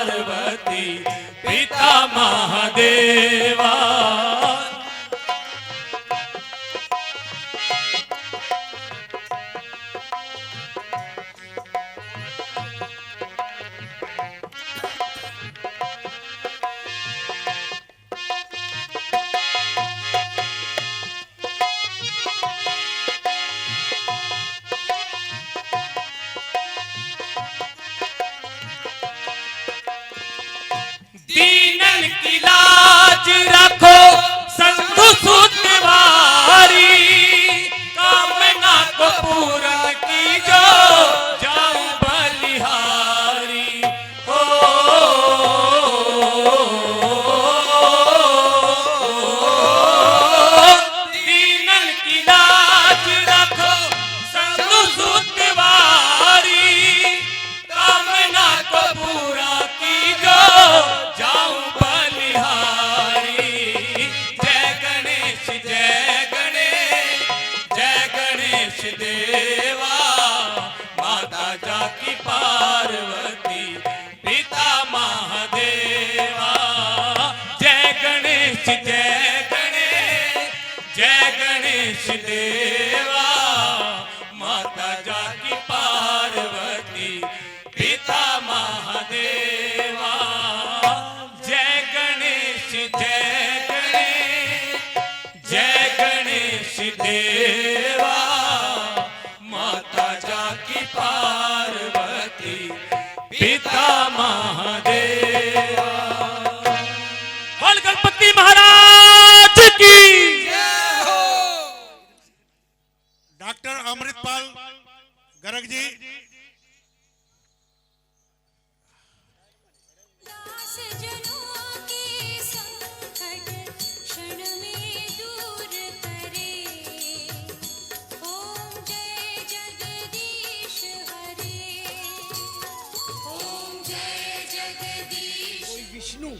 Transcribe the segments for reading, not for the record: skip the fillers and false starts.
पार्वती पिता महादेवा। दीनन की लाज रखो संधु सुतवारी, कामना को पूरा की जो जाऊं बलिहारी। ओ दीनन की लाज रखो संधु सुतवारी, कामना को पूरा की जो जाऊं बलिहारी। जय गणेश जय गणेश जय गणेश देवा, माता जाकी पार्वती पिता महादेवा। जय गणेश जय गणेश जय गणेश देवा, माता जाकी पार्वती पिता महादेवा। जय गणेश जय गणेश देवा, माता जाकी पार्वती पिता महादेवा। बोल गणपति महाराज की। डॉक्टर अमृतपाल गर्ग जी। दास जनों के संकट क्षण में दूर करे, ओम जय जगदीश हरे, ओम जय जगदीश। कोई विष्णु,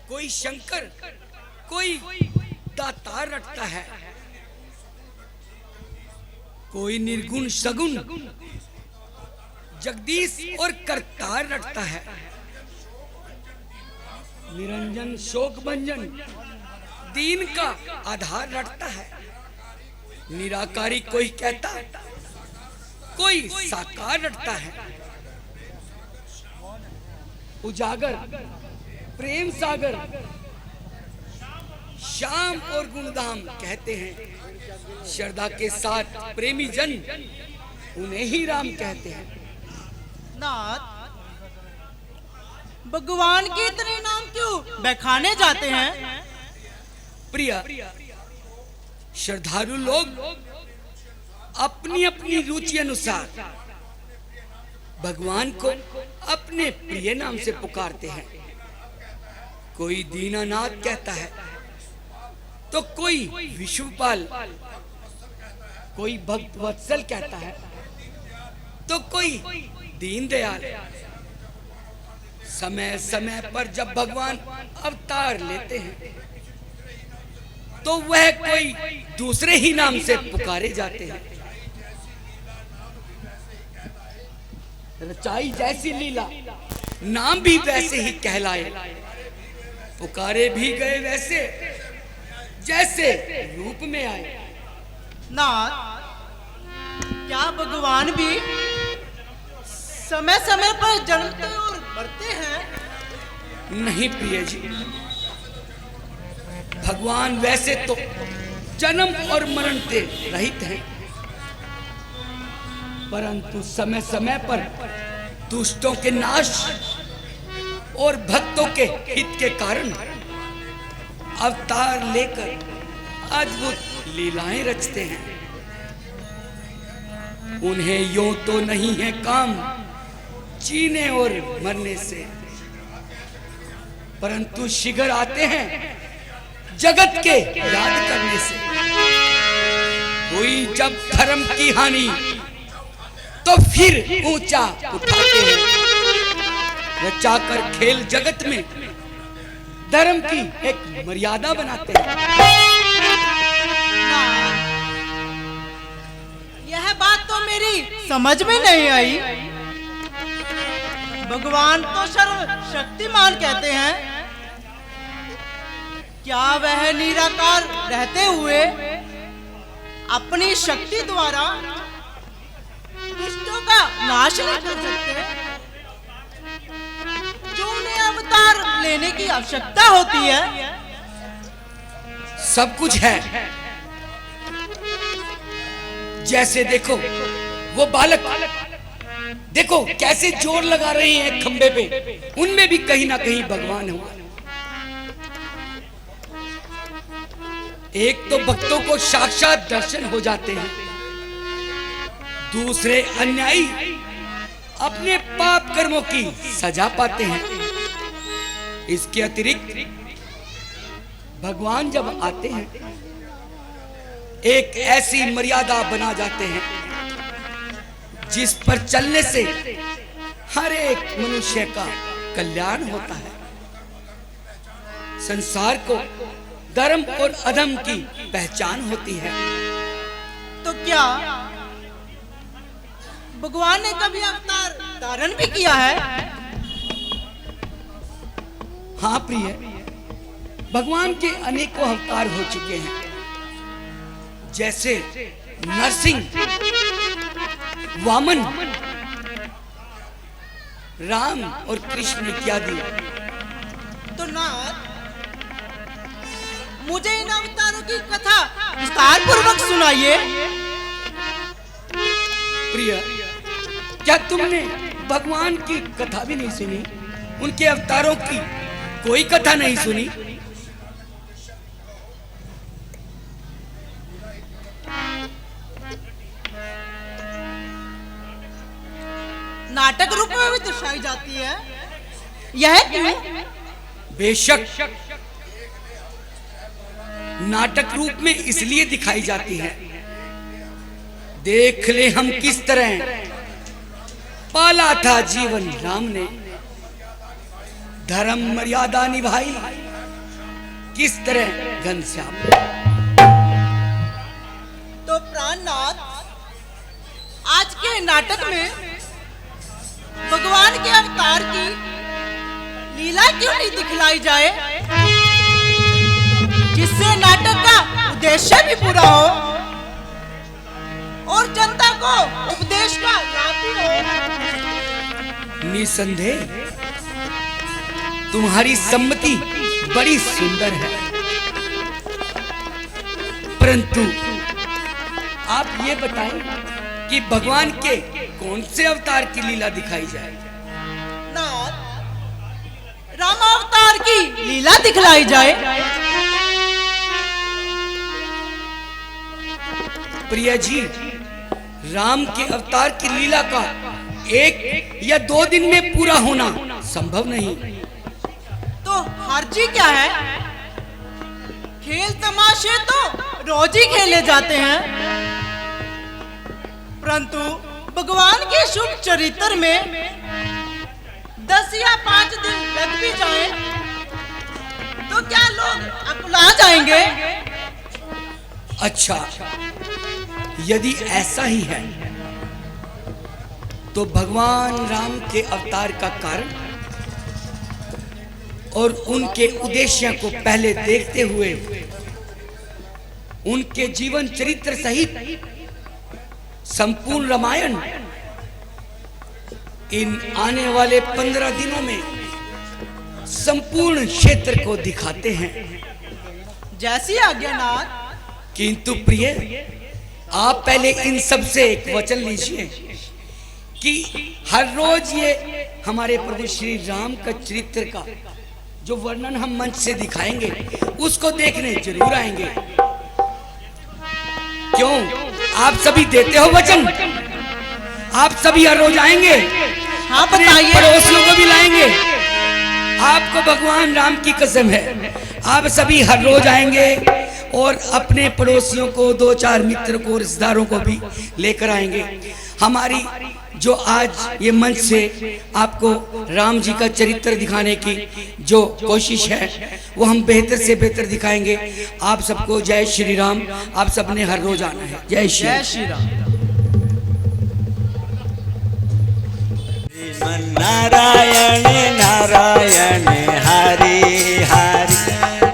कोई शंकर, कोई दातार रटता है, कोई निर्गुण सगुण जगदीश और करतार रटता है। निरंजन शोक भंजन दीन का आधार रटता है। निराकारी कोई कहता, कोई साकार रटता है। उजागर प्रेम सागर श्याम और गुणधाम कहते हैं। श्रद्धा के साथ प्रेमी जन उन्हें ही राम कहते हैं। नाथ, भगवान के इतने नाम क्यों बखाने जाते हैं? प्रिया, श्रद्धालु लोग अपनी अपनी रुचि अनुसार भगवान को अपने प्रिय नाम से पुकारते हैं। कोई दीनानाथ कहता है, तो कोई विश्वपाल, कोई भक्त वत्सल कहता है, तो कोई दीनदयाल। समय समय पर जब भगवान अवतार लेते हैं, तो वह कोई दूसरे ही नाम से पुकारे जाते हैं। रचाई जैसी लीला, नाम भी वैसे ही कहलाए। पुकारे भी गए वैसे जैसे रूप में आए। नाथ, क्या भगवान भी समय समय पर जन्मते और मरते हैं? नहीं प्रिय जी, भगवान वैसे तो जन्म और मरण से रहित हैं, परंतु समय समय पर दुष्टों के नाश और भक्तों के हित के कारण अवतार लेकर अद्भुत लीलाएं रचते हैं। उन्हें यूं तो नहीं है काम जीने और मरने से, परंतु शीघ्र आते हैं जगत के याद करने से। हुई जब धर्म की हानि तो फिर ऊंचा उठाते हैं। रचाकर खेल जगत में धर्म की एक मर्यादा बनाते हैं। यह बात तो मेरी समझ में नहीं आई। भगवान तो सर्वशक्तिमान कहते हैं, क्या वह निराकार रहते हुए अपनी शक्ति द्वारा दुष्टों का नाश नहीं कर सकते? जो उन्हें अवतार लेने की आवश्यकता होती है। सब कुछ है। जैसे देखो वो बालक, देखो कैसे जोर लगा रहे हैं खंबे पे, उनमें भी कहीं ना कहीं भगवान हुआ। एक तो भक्तों को साक्षात दर्शन हो जाते हैं, दूसरे अन्यायी अपने पाप कर्मों की सजा पाते हैं। इसके अतिरिक्त भगवान जब आते हैं एक ऐसी मर्यादा बना जाते हैं जिस पर चलने से हर एक मनुष्य का कल्याण होता है। संसार को धर्म और अधर्म की पहचान होती है। तो क्या भगवान ने कभी अवतार धारण भी किया है? हाँ प्रिय, भगवान के अनेकों अवतार हो चुके हैं, जैसे नरसिंह, वामन, राम और कृष्ण इत्यादि। तो नाथ, मुझे इन अवतारों की कथा विस्तार पूर्वक सुनाइए। प्रिय, क्या तुमने भगवान की कथा भी नहीं सुनी? उनके अवतारों की कोई कथा नहीं सुनी? नाटक रूप में भी दर्शाई जाती है, यह क्यों? बेशक नाटक रूप में इसलिए दिखाई जाती है, देख ले हम किस तरह पाला था जीवन राम ने, धर्म मर्यादा निभाई किस तरह घनश्याम। तो प्राणनाथ, आज के नाटक में भगवान के अवतार की लीला क्यों नहीं दिखलाई जाए, जिससे नाटक का उद्देश्य भी पूरा हो और जनता को उपदेश का लाभ भी हो? निसंदेह तुम्हारी सम्मति बड़ी सुंदर है, परंतु आप ये बताएं कि भगवान के कौन से अवतार की लीला दिखाई जाए? नाथ, राम अवतार की लीला दिखलाई जाए। प्रिया जी, राम के अवतार की लीला का 1 या 2 दिन में पूरा होना संभव नहीं। तो हर्जी क्या है? खेल तमाशे तो रोज ही खेले जाते हैं, परंतु भगवान के शुभ चरित्र में 10 या 5 दिन लग भी जाए तो क्या लोग अकुला जाएंगे? अच्छा, यदि ऐसा ही है तो भगवान राम के अवतार का कारण और उनके उद्देश्य को पहले देखते हुए उनके जीवन चरित्र सहित संपूर्ण रामायण इन आने वाले 15 दिनों में संपूर्ण क्षेत्र को दिखाते हैं। जैसी आज्ञानाथ। किंतु प्रिय, आप पहले इन सब से एक वचन लीजिए कि हर रोज ये हमारे प्रभु श्री राम का चरित्र का जो वर्णन हम मंच से दिखाएंगे उसको देखने जरूर आएंगे। क्यों? आप सभी देते हो वचन? आप सभी हर रोज आएंगे? हाँ, अपने बताइए। पड़ोसियों को भी लाएंगे? आपको भगवान राम की कसम है, आप सभी हर रोज आएंगे और अपने पड़ोसियों को, 2-4 मित्र को, रिश्तेदारों को भी लेकर आएंगे। हमारी जो आज ये मंच से आपको राम जी का चरित्र दिखाने की जो कोशिश है वो हम बेहतर से बेहतर दिखाएंगे। आप सबको जय श्री राम। आप सबने हर रोज आना है। जय श्री जय श्री राम। श्रीमन्नारायण नारायण हरि हरि,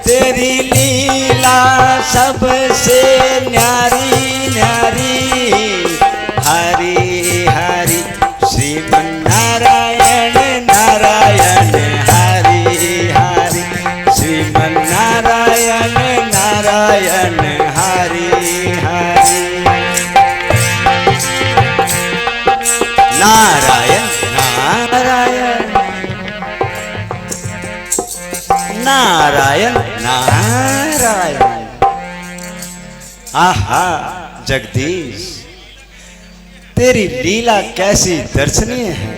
तेरी लीला सबसे न्यारी न्यारी, हरि हरि श्रीमन्नारायण नारायण हरि हरि, श्रीमन्नारायण नारायण हरि हरि। नारायण नारायण नारायण नारायण। आहा जगदीश, तेरी लीला कैसी दर्शनीय है,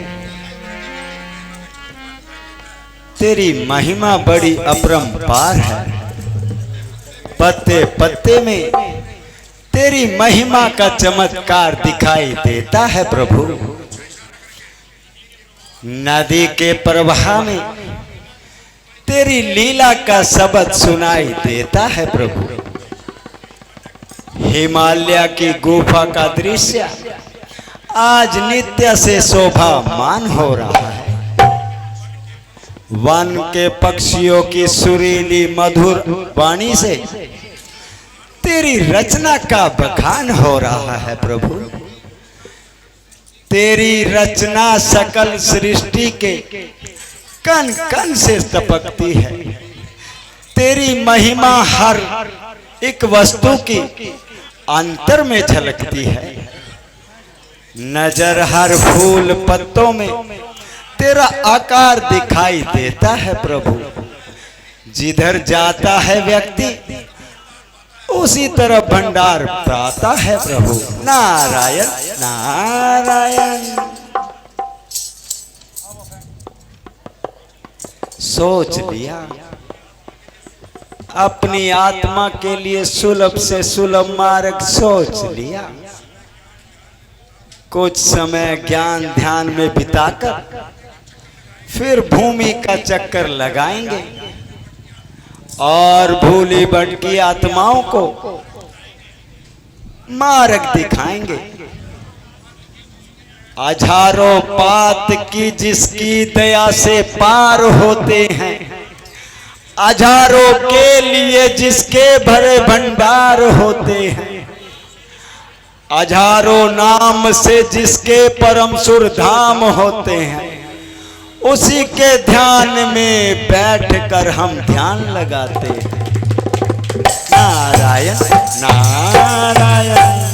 तेरी महिमा बड़ी अपरंपार है। पत्ते पत्ते में तेरी महिमा का चमत्कार दिखाई देता है प्रभु। नदी के प्रवाह में तेरी लीला का शब्द सुनाई देता है प्रभु। हिमालय की गुफा का दृश्य आज नित्य से शोभामान हो रहा है। वन के पक्षियों की सुरीली मधुर वाणी से तेरी रचना का बखान हो रहा है प्रभु। तेरी रचना सकल सृष्टि के कण कण से टपकती है। तेरी महिमा हर एक वस्तु की अंतर में झलकती है। नजर हर फूल पत्तों में तेरा आकार दिखाई देता है प्रभु। जिधर जाता है व्यक्ति उसी तरह भंडार पाता है प्रभु। नारायण नारायण। सोच लिया अपनी आत्मा के लिए सुलभ से सुलभ मार्ग सोच लिया। कुछ समय ज्ञान ध्यान में बिताकर फिर भूमि का चक्कर लगाएंगे और भूली भटकी आत्माओं को मार्ग दिखाएंगे। हजारों पात की जिसकी दया से पार होते हैं, हजारों के लिए जिसके भरे भंडार होते हैं, हजारों नाम से जिसके परम सुर धाम होते हैं, उसी के ध्यान में बैठकर हम ध्यान लगाते हैं। नारायण नारायण।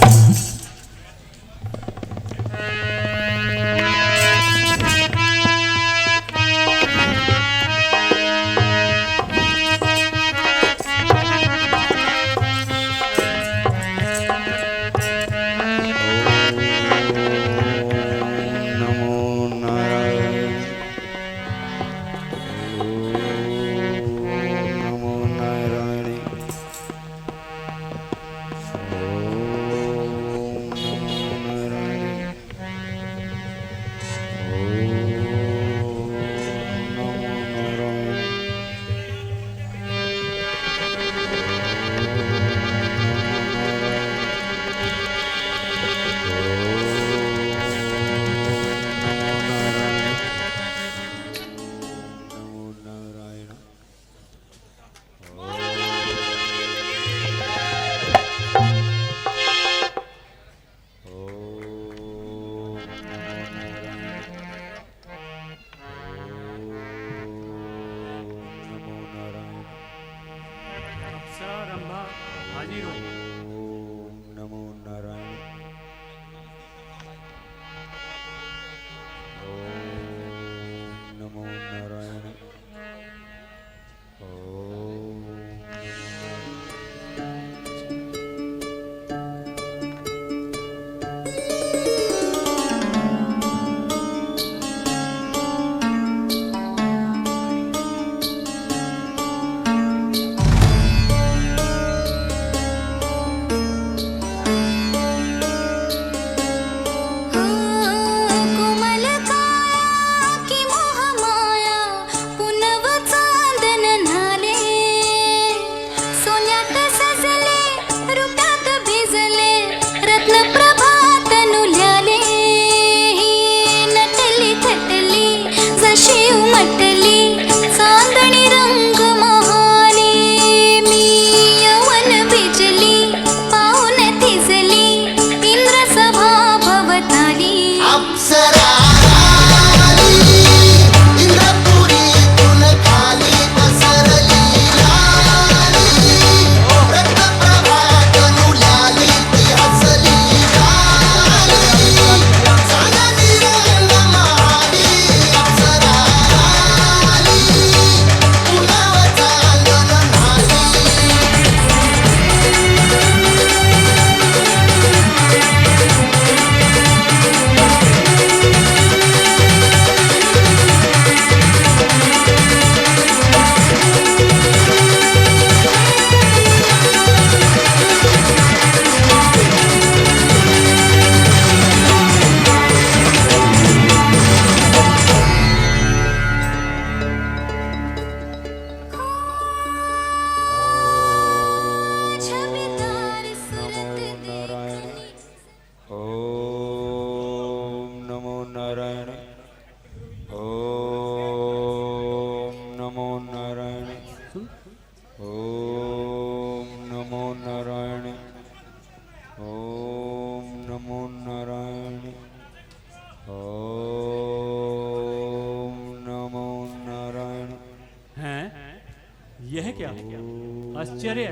यह क्या आश्चर्य,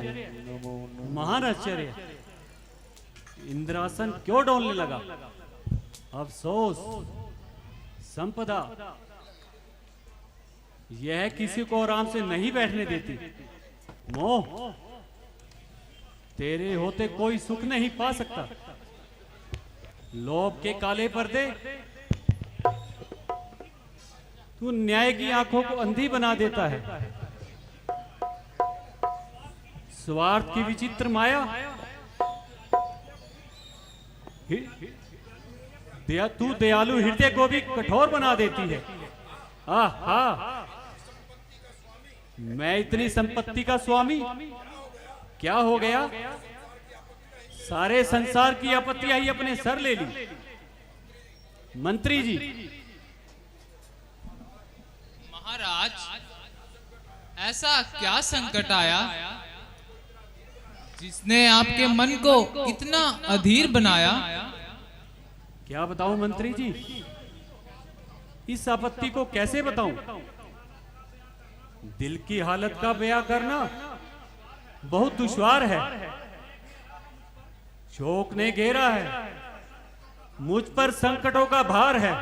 महान आश्चर्य। इंद्रासन क्यों डोलने लगा? अफसोस, संपदा यह किसी को आराम से नहीं बैठने देती। मोह, तेरे होते कोई सुख नहीं पा सकता। लोभ के काले पर्दे, तू न्याय की आंखों को अंधी बना देता है। स्वार्थ की विचित्र माया, तू दयालु हृदय को भी कठोर बना देती है। आहा, मैं इतनी संपत्ति का स्वामी, क्या हो गया? सारे संसार की आपत्तियां ही अपने सर ले ली। मंत्री जी, महाराज, ऐसा क्या संकट आया जिसने आपके मन को इतना अधीर बनाया? क्या बताऊं मंत्री जी, इस आपत्ति को कैसे बताऊं? दिल की हालत का बयां करना बहुत दुश्वार है। शोक ने घेरा है, मुझ पर संकटों का भार है।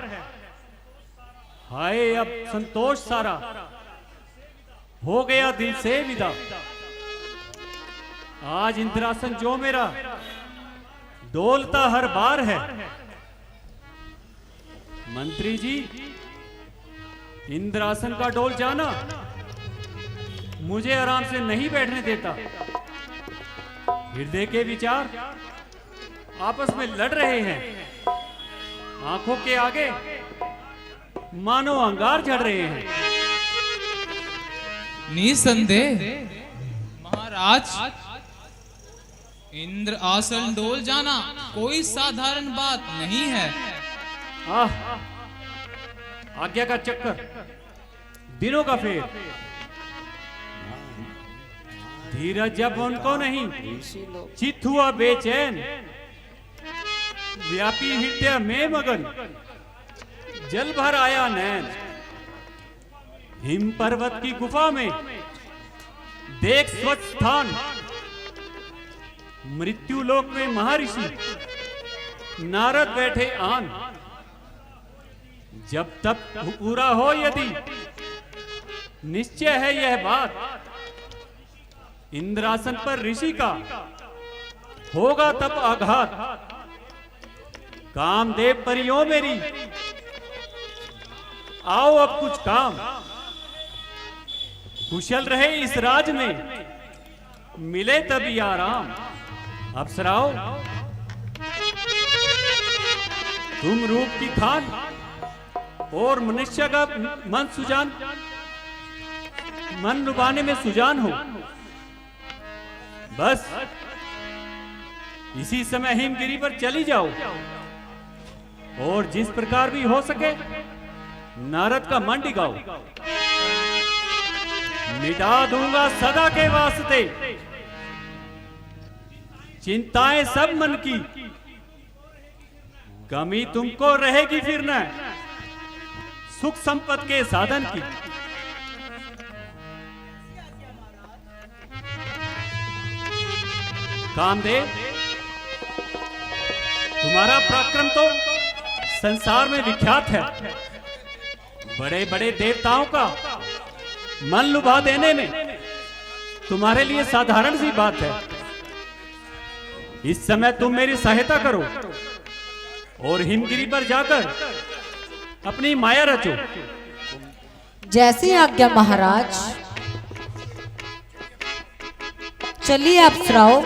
हाय, अब संतोष सारा हो गया दिल से विदा। आज इंद्रासन जो मेरा डोलता हर बार है। मंत्री जी, इंद्रासन का डोल जाना मुझे आराम से नहीं बैठने देता। हृदय के विचार आपस में लड़ रहे हैं। आंखों के आगे मानो अंगार झड़ रहे हैं। निसंदेह महाराज, इंद्र आसन डोल जाना कोई साधारण बात नहीं है। आज्ञा का चक्कर, दिनों का फेर, धीरज जब उनको नहीं, चित हुआ बेचैन, व्यापी हृदय में मगन, जल भर आया नैन। हिम पर्वत की गुफा में देख स्वच्छ स्थान, मृत्यु लोक में महर्षि नारद बैठे आन। जब तक पूरा हो यदि निश्चय है यह बात, इंद्रासन पर ऋषि का होगा तब आघात। कामदेव परियों मेरी आओ अब कुछ काम, कुशल रहे इस राज में मिले तभी आराम। अप्सराओ, तुम रूप की खान और मनुष्य का मन सुजान, मन लुभाने में सुजान हो। बस इसी समय हिमगिरी पर चली जाओ और जिस प्रकार भी हो सके नारद का मन डिगाओ। मिटा दूंगा सदा के वास्ते चिंताएं सब मन की, कमी तुमको रहेगी फिर न सुख संपत्ति के साधन की। कामदेव, तुम्हारा पराक्रम तो संसार में विख्यात है। बड़े बड़े देवताओं का मन लुभा देने में तुम्हारे लिए साधारण सी बात है। इस समय तुम मेरी सहायता करो और हिमगिरी पर जाकर अपनी माया रचो। जैसी आज्ञा महाराज। चलिए अप्सराओ।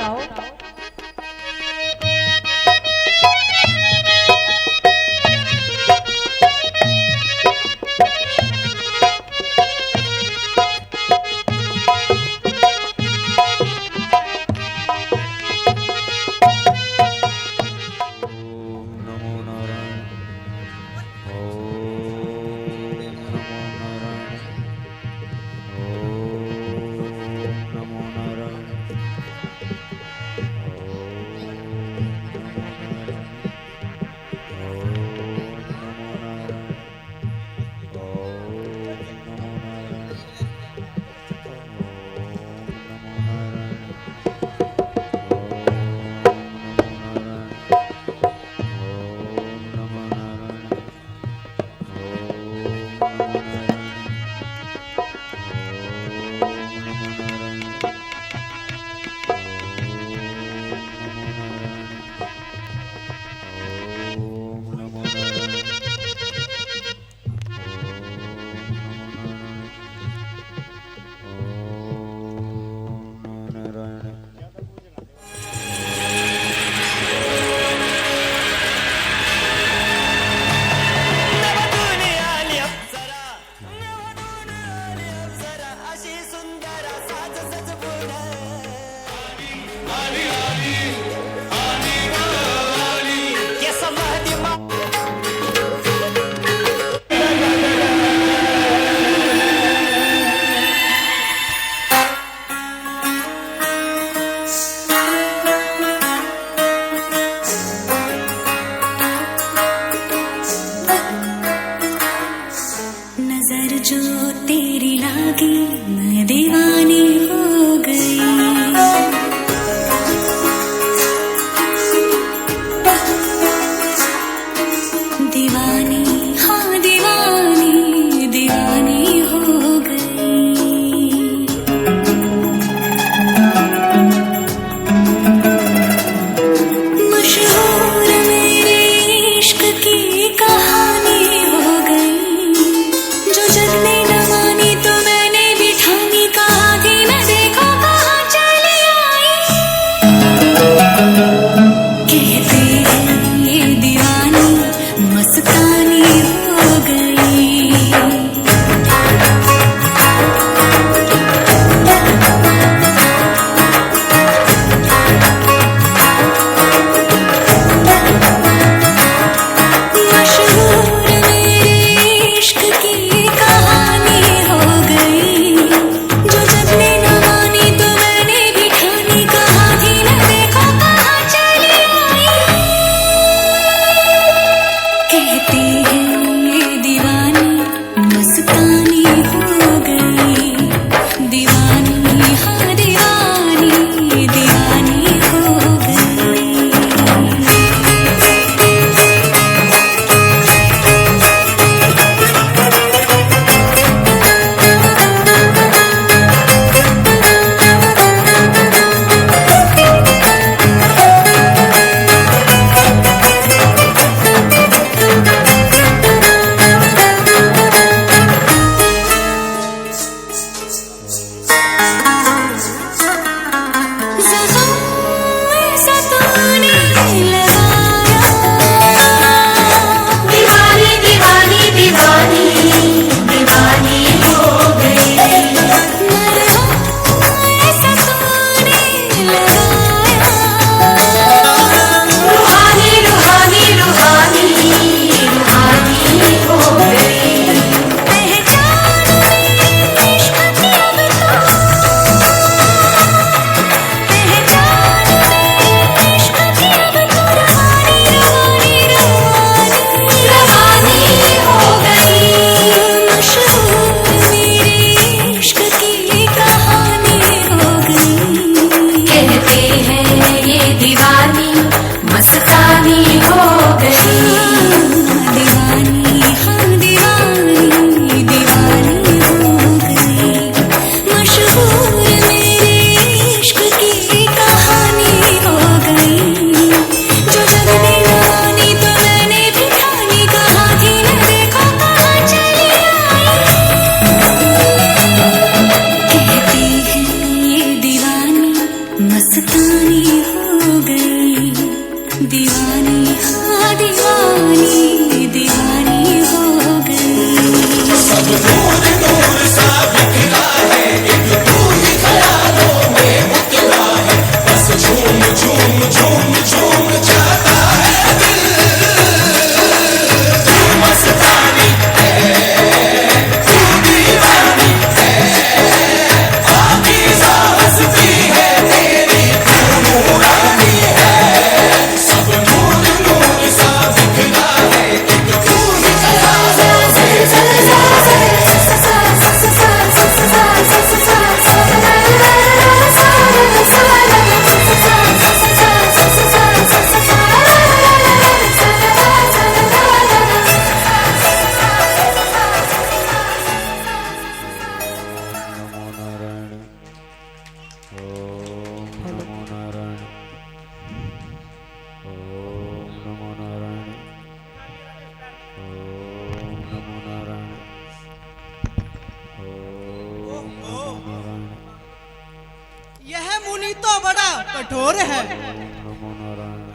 तो बड़ा कठोर है,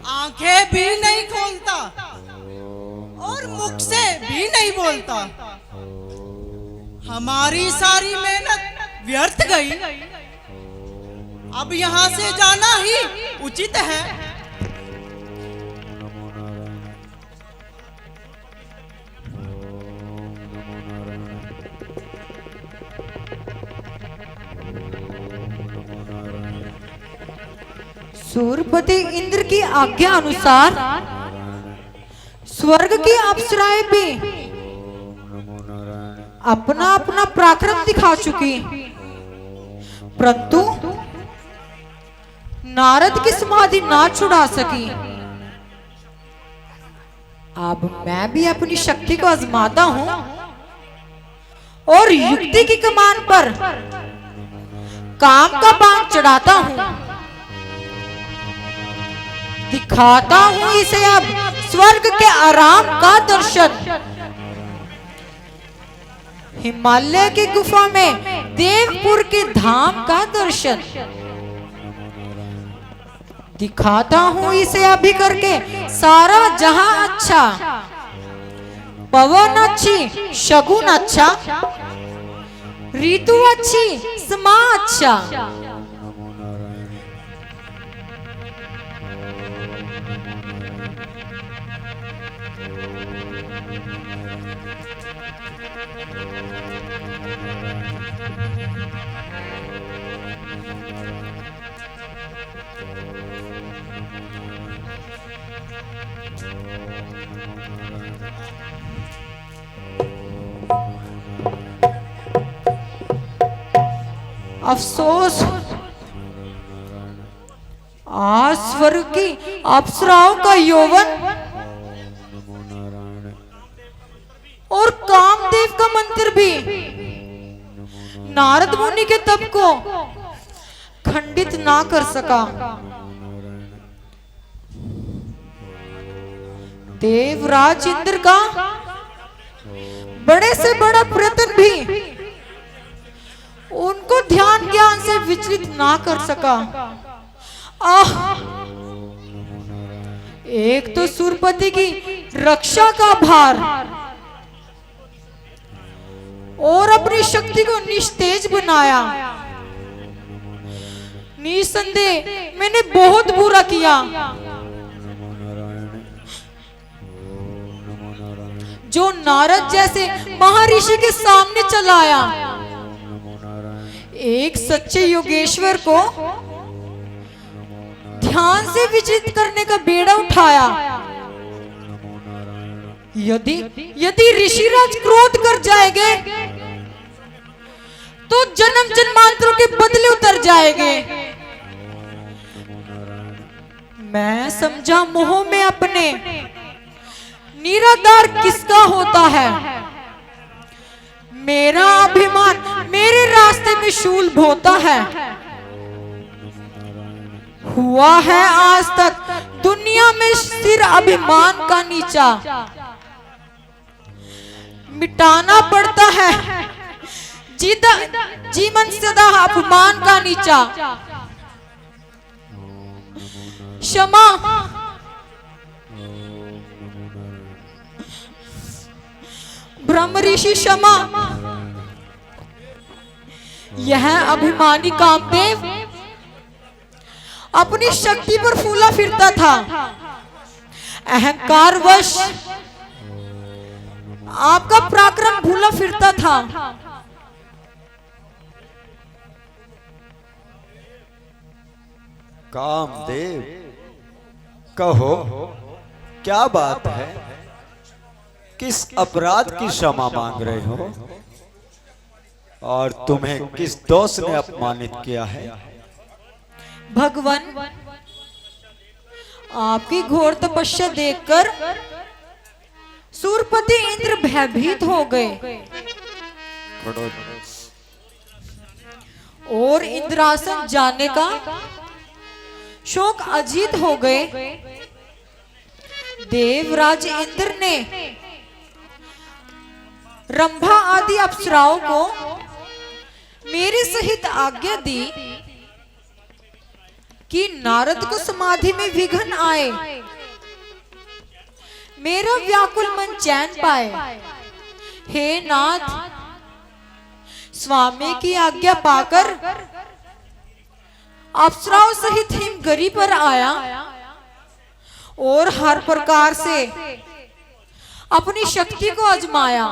आंखें भी नहीं खोलता और मुख से भी नहीं बोलता। हमारी सारी मेहनत व्यर्थ गई, अब यहाँ से जाना ही उचित है। सूर्यपति इंद्र की आज्ञा अनुसार स्वर्ग की अप्सराएं भी अपना अपना पराक्रम दिखा चुकी, परंतु नारद की समाधि ना छुड़ा सकी। अब मैं भी अपनी शक्ति को आजमाता हूं और युक्ति की कमान पर काम का बाण चढ़ाता हूं। दिखाता हूं इसे अब स्वर्ग के आराम का दर्शन। हिमालय की गुफा में देवपुर के धाम का दर्शन। दिखाता हूं इसे अभी करके सारा जहां अच्छा। पवन अच्छी, शगुन अच्छा, ऋतु अच्छी, समा अच्छा। अफसोस, आज स्वर्ग की अप्सराओं का यौवन और कामदेव का मंत्र भी नारद मुनि के तप को खंडित ना कर सका। देवराज इंद्र का बड़े से बड़ा प्रयत्न भी उनको ध्यान ज्ञान से विचलित ना कर सका। आह, एक तो सूर्यपति की रक्षा का भार और अपनी शक्ति को निस्तेज बनाया। निसंदेह मैंने बहुत बुरा किया। जो नारद जैसे महर्षि के सामने चला आया, एक सच्चे योगेश्वर को ध्यान से विचलित करने का बेड़ा उठाया। यदि ऋषिराज क्रोध कर जाएंगे तो जन्म जन्मांतरों के बदले उतर जाएंगे। मैं समझा मोह में अपने निराधार किसका होता है। मेरा अभिमान मेरे रास्ते में शूल बोता है। हुआ है आज तक दुनिया में सिर अभिमान का नीचा। मिटाना पड़ता है जीवन सदा अपमान का नीचा। क्षमा, ब्रह्म ऋषि क्षमा। यह अभिमानी कामदेव अपनी शक्ति पर फूला फिरता था। अहंकारवश आपका पराक्रम भूला फिरता था। कामदेव, कहो क्या बात है? किस अपराध की क्षमा मांग रहे हो और तुम्हें किस दोष ने अपमानित किया है? भगवान, आपकी घोर तपस्या देखकर सूर्यपति इंद्र भयभीत हो गए और इंद्रासन जाने का शोक अजीत हो गए। देवराज इंद्र ने रंभा आदि अप्सराओं को मेरे सहित आज्ञा दी। कि नारद को समाधि में विघ्न आए, मेरा व्याकुल मन चैन पाए। हे नाथ, स्वामी की आज्ञा पाकर अप्सराओं सहित हिमगिरी पर आया और हर प्रकार से अपनी शक्ति को आजमाया,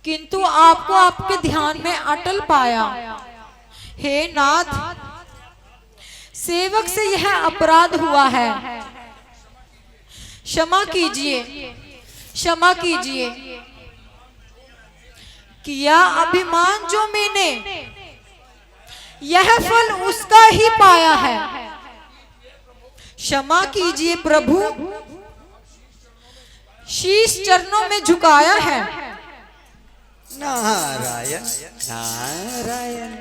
किंतु आपको आपके ध्यान में अटल पाया। हे नाथ, सेवक से यह अपराध हुआ है, क्षमा कीजिए, क्षमा कीजिए। किया अभिमान जो मैंने, यह फल उसका ही पाया है। क्षमा कीजिए प्रभु, शीश चरणों में झुकाया है। नारायण नारायण।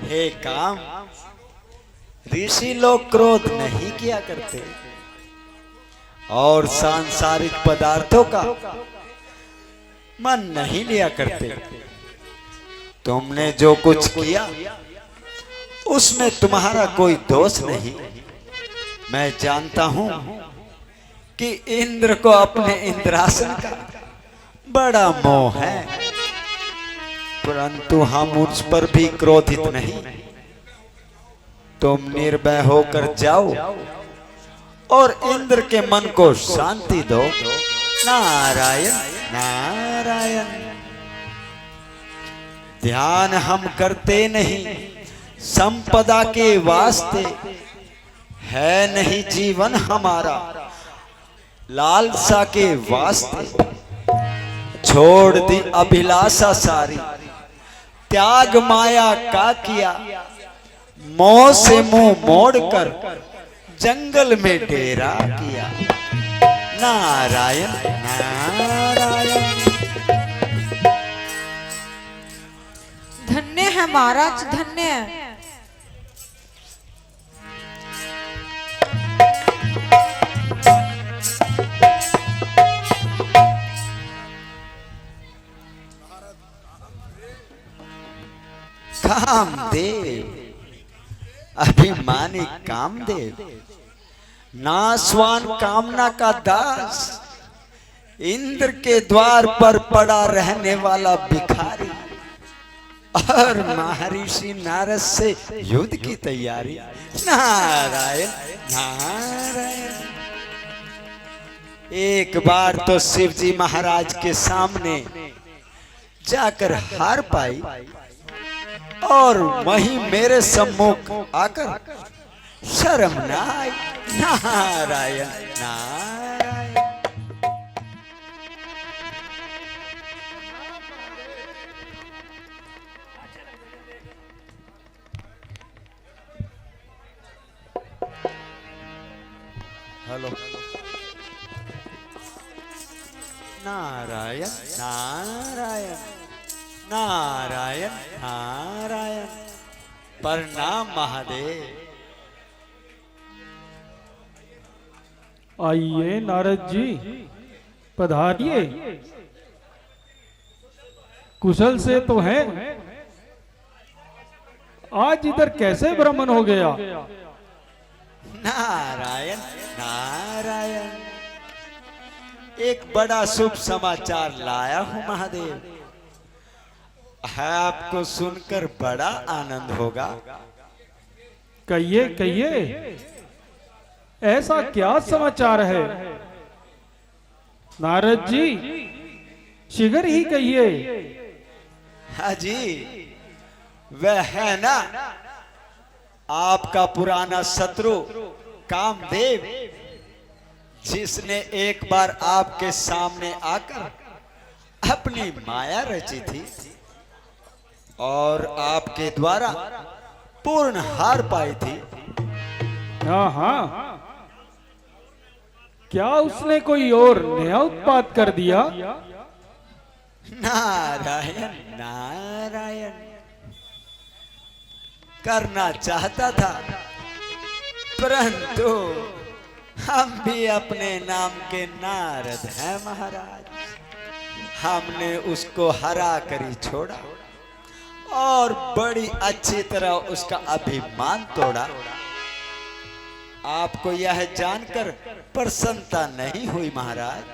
हे काम, ऋषि लोग क्रोध नहीं किया करते और सांसारिक पदार्थों का मन नहीं लिया करते। तुमने जो कुछ किया उसमें तुम्हारा कोई दोष नहीं। मैं जानता हूं कि इंद्र को अपने इंद्रासन का बड़ा मोह है, परंतु हम उस पर भी क्रोधित नहीं। तुम निर्भय होकर जाओ और इंद्र के मन को शांति दो। नारायण नारायण। ध्यान हम करते नहीं संपदा के वास्ते, है नहीं जीवन हमारा लालसा के वास्ते। छोड़ दी अभिलाषा सारी, त्याग माया का किया, मोह से मुंह मोड़कर जंगल में डेरा किया। नारायण नारायण। धन्य है महाराज, धन्य है। कामदेव, अभिमानी कामदेव, नासवान कामना का दास, इंद्र के द्वार पर पड़ा रहने वाला भिखारी और महर्षि नारद से युद्ध की तैयारी। नारायण नारायण। एक बार तो शिव जी महाराज के सामने जाकर हार पाई और वहीं मेरे सम्मुख आकर शर्म ना आई। नारायण नारायण। हेलो। नारायण नारायण नारायण नारायण। प्रणाम महादेव। आइए नारद जी, पधारिए। कुशल से तो हैं? आज इधर कैसे भ्रमण हो गया? नारायण नारायण। एक बड़ा शुभ समाचार लाया हूं महादेव, है आपको सुनकर बड़ा आनंद होगा। कहिए कहिए, ऐसा क्या समाचार है? नारद जी शीघ्र ही कहिए। हाँ जी, वह है ना आपका पुराना शत्रु कामदेव, जिसने एक बार आपके सामने आकर अपनी माया रची थी और आपके द्वारा पूर्ण हार पाई थी। हाँ हाँ, क्या उसने कोई और नया उत्पाद कर दिया? नारायण नारायण। करना चाहता था, परंतु हम भी अपने नाम के नारद हैं महाराज। हमने उसको हरा कर ही छोड़ा और बड़ी अच्छी तरह उसका अभिमान तोड़ा। आपको यह जानकर प्रसन्नता नहीं हुई महाराज?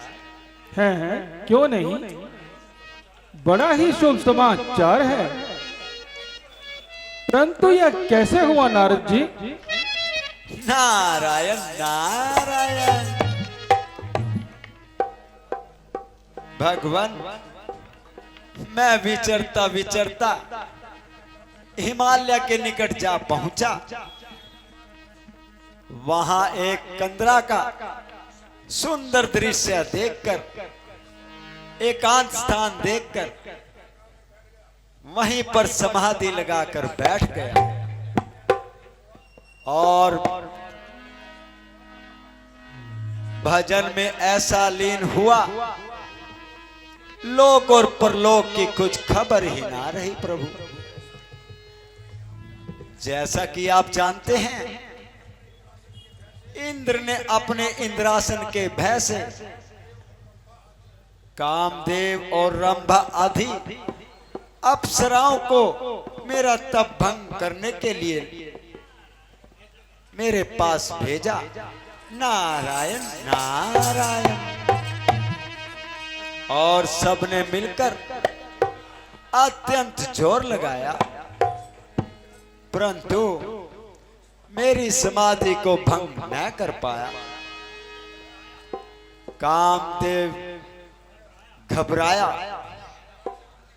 है क्यों नहीं, बड़ा ही शुभ समाचार है। परंतु यह कैसे हुआ नारद जी? नारायण नारायण। भगवान, मैं विचरता विचरता हिमालय के निकट जा पहुंचा। वहां एक कंदरा का सुंदर दृश्य देखकर, एकांत स्थान देखकर वहीं पर समाधि लगाकर बैठ गया और भजन में ऐसा लीन हुआ, लोक और परलोक की कुछ खबर ही ना रही प्रभु। जैसा कि आप जानते हैं, इंद्र ने अपने इंद्रासन के भय से कामदेव और रंभा आदि अप्सराओं को मेरा तप भंग करने के लिए मेरे पास भेजा। नारायण नारायण। और सबने मिलकर अत्यंत जोर लगाया, परंतु मेरी समाधि को भंग न कर पाया। कामदेव घबराया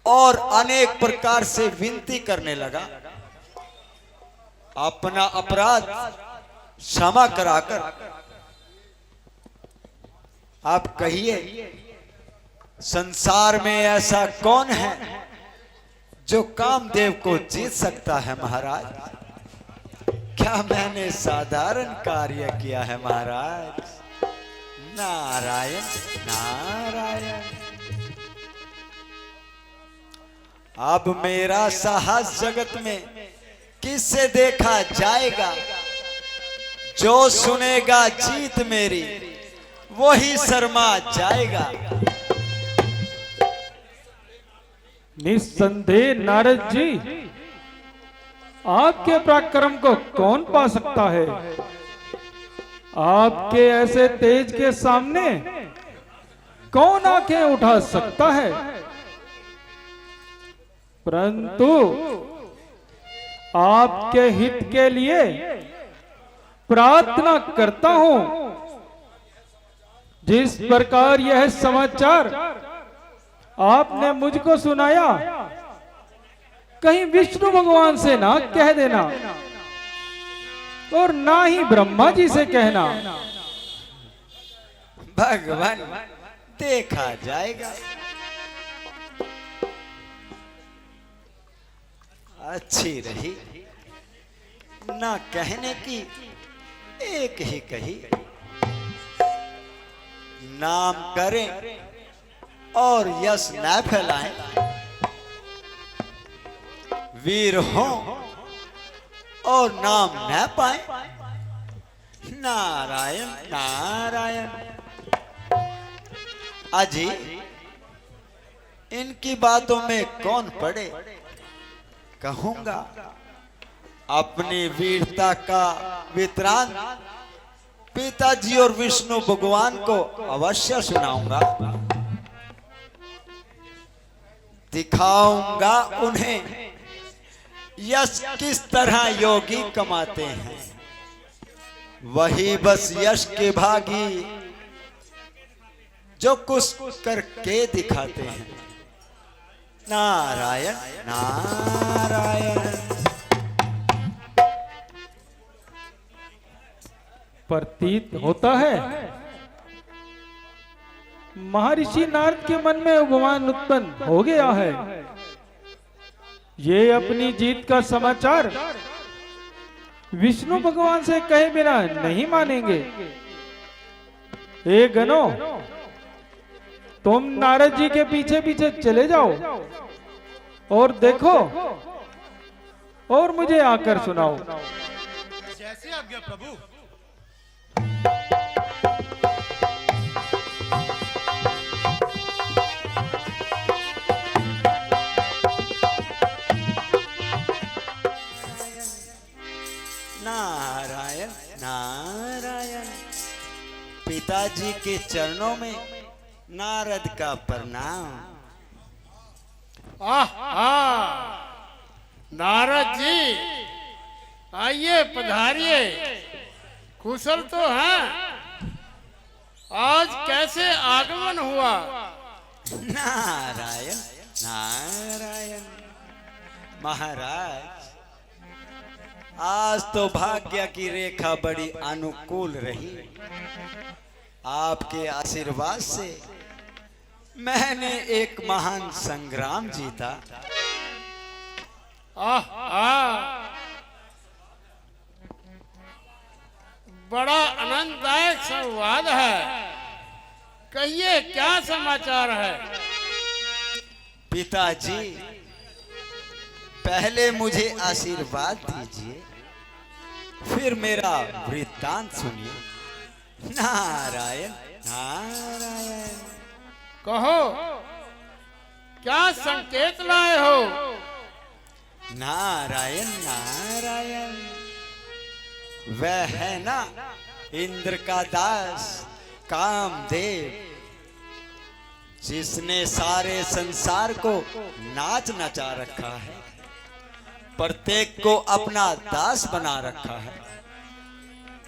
और अनेक प्रकार से विनती करने लगा, अपना अपराध क्षमा कराकर आप कहिए, संसार में ऐसा कौन है जो कामदेव को जीत सकता है महाराज? क्या मैंने साधारण कार्य किया है महाराज? नारायण नारायण। अब मेरा साहस जगत में किससे देखा जाएगा? जो सुनेगा जीत मेरी वही शर्मा जाएगा। निस्संदेह नारद जी, आपके पराक्रम को कौन पा सकता है? आपके ऐसे तेज के सामने कौन आंखें उठा सकता है? परंतु आपके हित के लिए प्रार्थना करता हूं। जिस प्रकार यह समाचार आपने मुझको सुनाया, कहीं विष्णु भगवान से ना कह देना और ना ही ब्रह्मा जी से कहना। भगवान, देखा जाएगा। अच्छी रही ना कहने की, एक ही कही। नाम करें और यश न फैलाएं, वीर हों और नाम न पाएं। नारायण नारायण। अजी, इनकी बातों में कौन पड़े? कहूंगा, अपनी वीरता का वितरण पिताजी और विष्णु भगवान को अवश्य सुनाऊंगा। दिखाऊंगा उन्हें यश किस तरह योगी कमाते हैं। वही बस यश के भागी जो कुछ करके दिखाते हैं। नारायण नारायण। प्रतीत होता है महर्षि नारद के मन में उपमान उत्पन्न हो गया है। ये अपनी जीत का समाचार विष्णु भगवान से कहे बिना नहीं मानेंगे। हे गणों, तुम नारद जी के पीछे पीछे चले जाओ और देखो और मुझे आकर सुनाओ। जैसे आज्ञा प्रभु। नारायण नारायण। पिताजी के चरणों में नारद का प्रणाम। नारद जी आइए पधारिए, कुशल तो हैं? आज कैसे आगमन हुआ? नारायण नारायण। महाराज, आज तो भाग्य की रेखा बड़ी अनुकूल रही। आपके आशीर्वाद से मैंने एक महान संग्राम जीता। बड़ा आनंददायक संवाद है, कहिए क्या समाचार है? पिताजी, पहले मुझे आशीर्वाद दीजिए, फिर मेरा वृत्तांत सुनिए। नारायण नारायण। कहो, क्या संकेत लाए हो? नारायण नारायण। वह है ना इंद्र का दास कामदेव, जिसने सारे संसार को नाच नचा रखा है, प्रत्येक को अपना दास बना रखा है।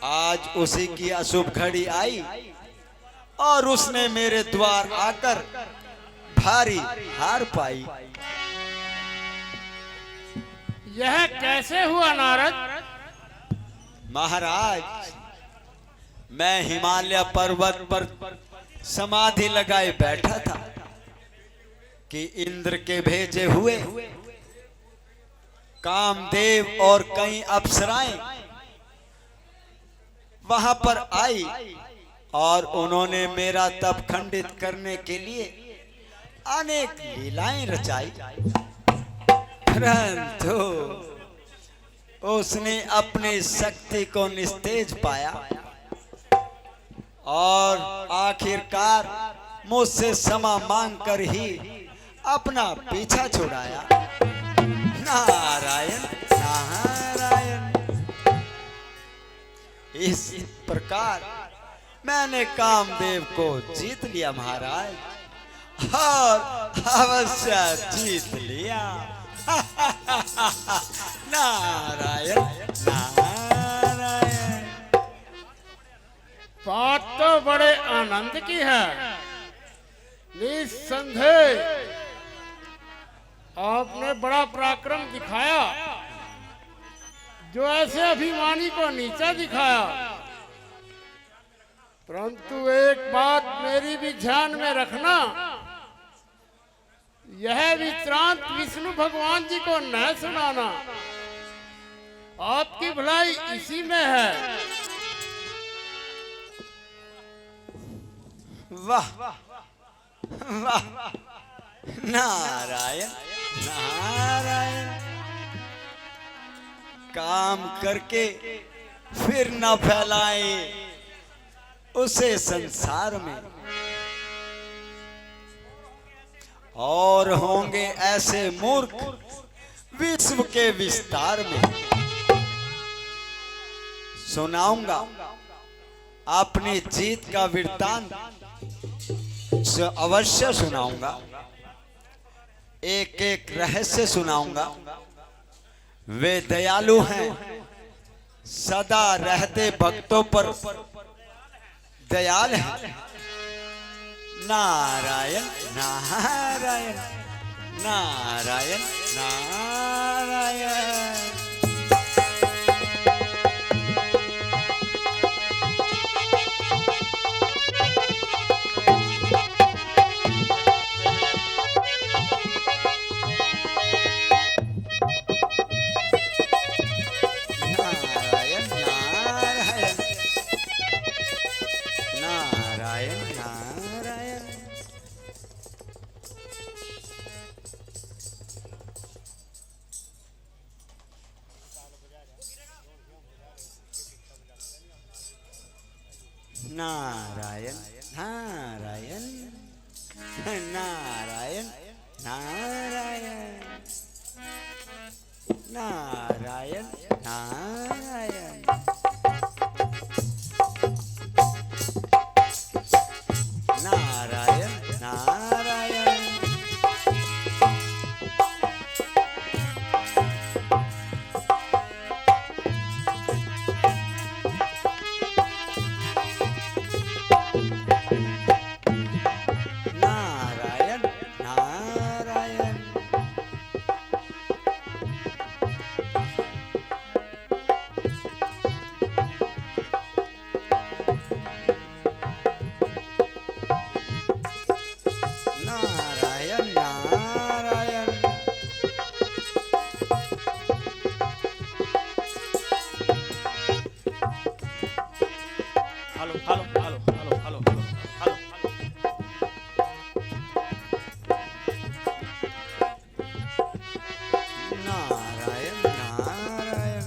आज उसी की अशुभ घड़ी आई और उसने मेरे द्वार आकर भारी हार पाई। यह कैसे हुआ नारद? महाराज, मैं हिमालय पर्वत पर समाधि लगाए बैठा था कि इंद्र के भेजे हुए कामदेव और कई अप्सराएं वहां पर आई और उन्होंने मेरा तप खंडित करने के लिए अनेक लीलाएं रचाई, परंतु उसने अपनी शक्ति को निस्तेज पाया और आखिरकार मुझसे क्षमा मांगकर ही अपना पीछा छुड़ाया। नारायण नारायण। इस प्रकार मैंने कामदेव को जीत लिया महाराज, और अवश्य जीत लिया। नारायण नारायण। बात तो बड़े आनंद की है। निस्संदेह आपने बड़ा पराक्रम दिखाया, जो ऐसे अभिमानी को नीचा दिखाया। परंतु एक बात मेरी भी ध्यान में रखना, यह विश्रांत विष्णु भगवान जी को न सुनाना। आपकी भलाई इसी में है। वाह वाह। नारायण नारायण। काम करके फिर न फैलाए उसे संसार में, और होंगे ऐसे मूर्ख विश्व के विस्तार में। सुनाऊंगा अपनी जीत का वृत्तांत, अवश्य सुनाऊंगा। एक एक रहस्य सुनाऊंगा। वे दयालु हैं, सदा रहते भक्तों पर दयाल हैं। Narayan Narayan Narayan Narayan. Narayan Narayan Narayan Narayan Narayan Narayan. Hello hello hello hello hello hello. Narayan Narayan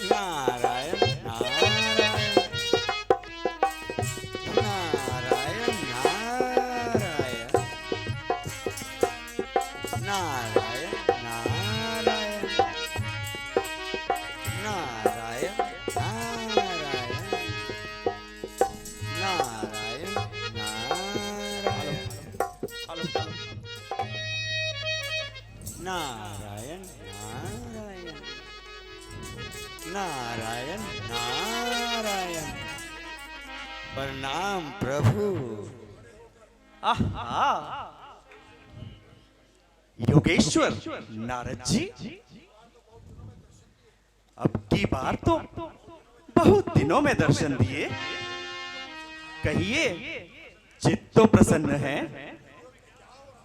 Narayan Narayan Narayan Narayan Narayan Narayan Narayan Narayan hello hello. Narayan Narayan Narayan Narayan. प्रणाम प्रभु। आहा, योगेश्वर नारद जी, अब की बार तो बहुत दिनों में दर्शन दिए। कहिए, चित्त तो प्रसन्न है,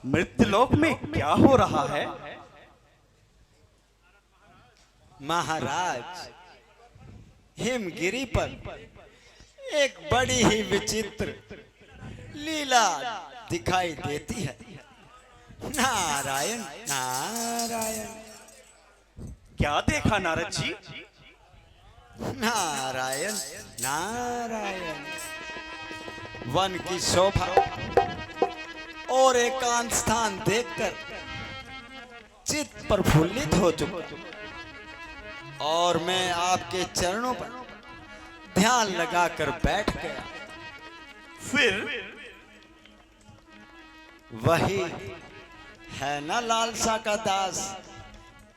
मृत्युलोक में क्या हो रहा है? महाराज, हिमगिरी पर एक बड़ी ही विचित्र लीला दिखाई देती है। नारायण नारायण। क्या देखा नारद जी? नारायण नारायण। वन की शोभा और एकांत स्थान देखकर चित्त प्रफुल्लित हो चुका और मैं आपके चरणों पर ध्यान लगाकर बैठ गया। फिर वही है ना लालसा का दास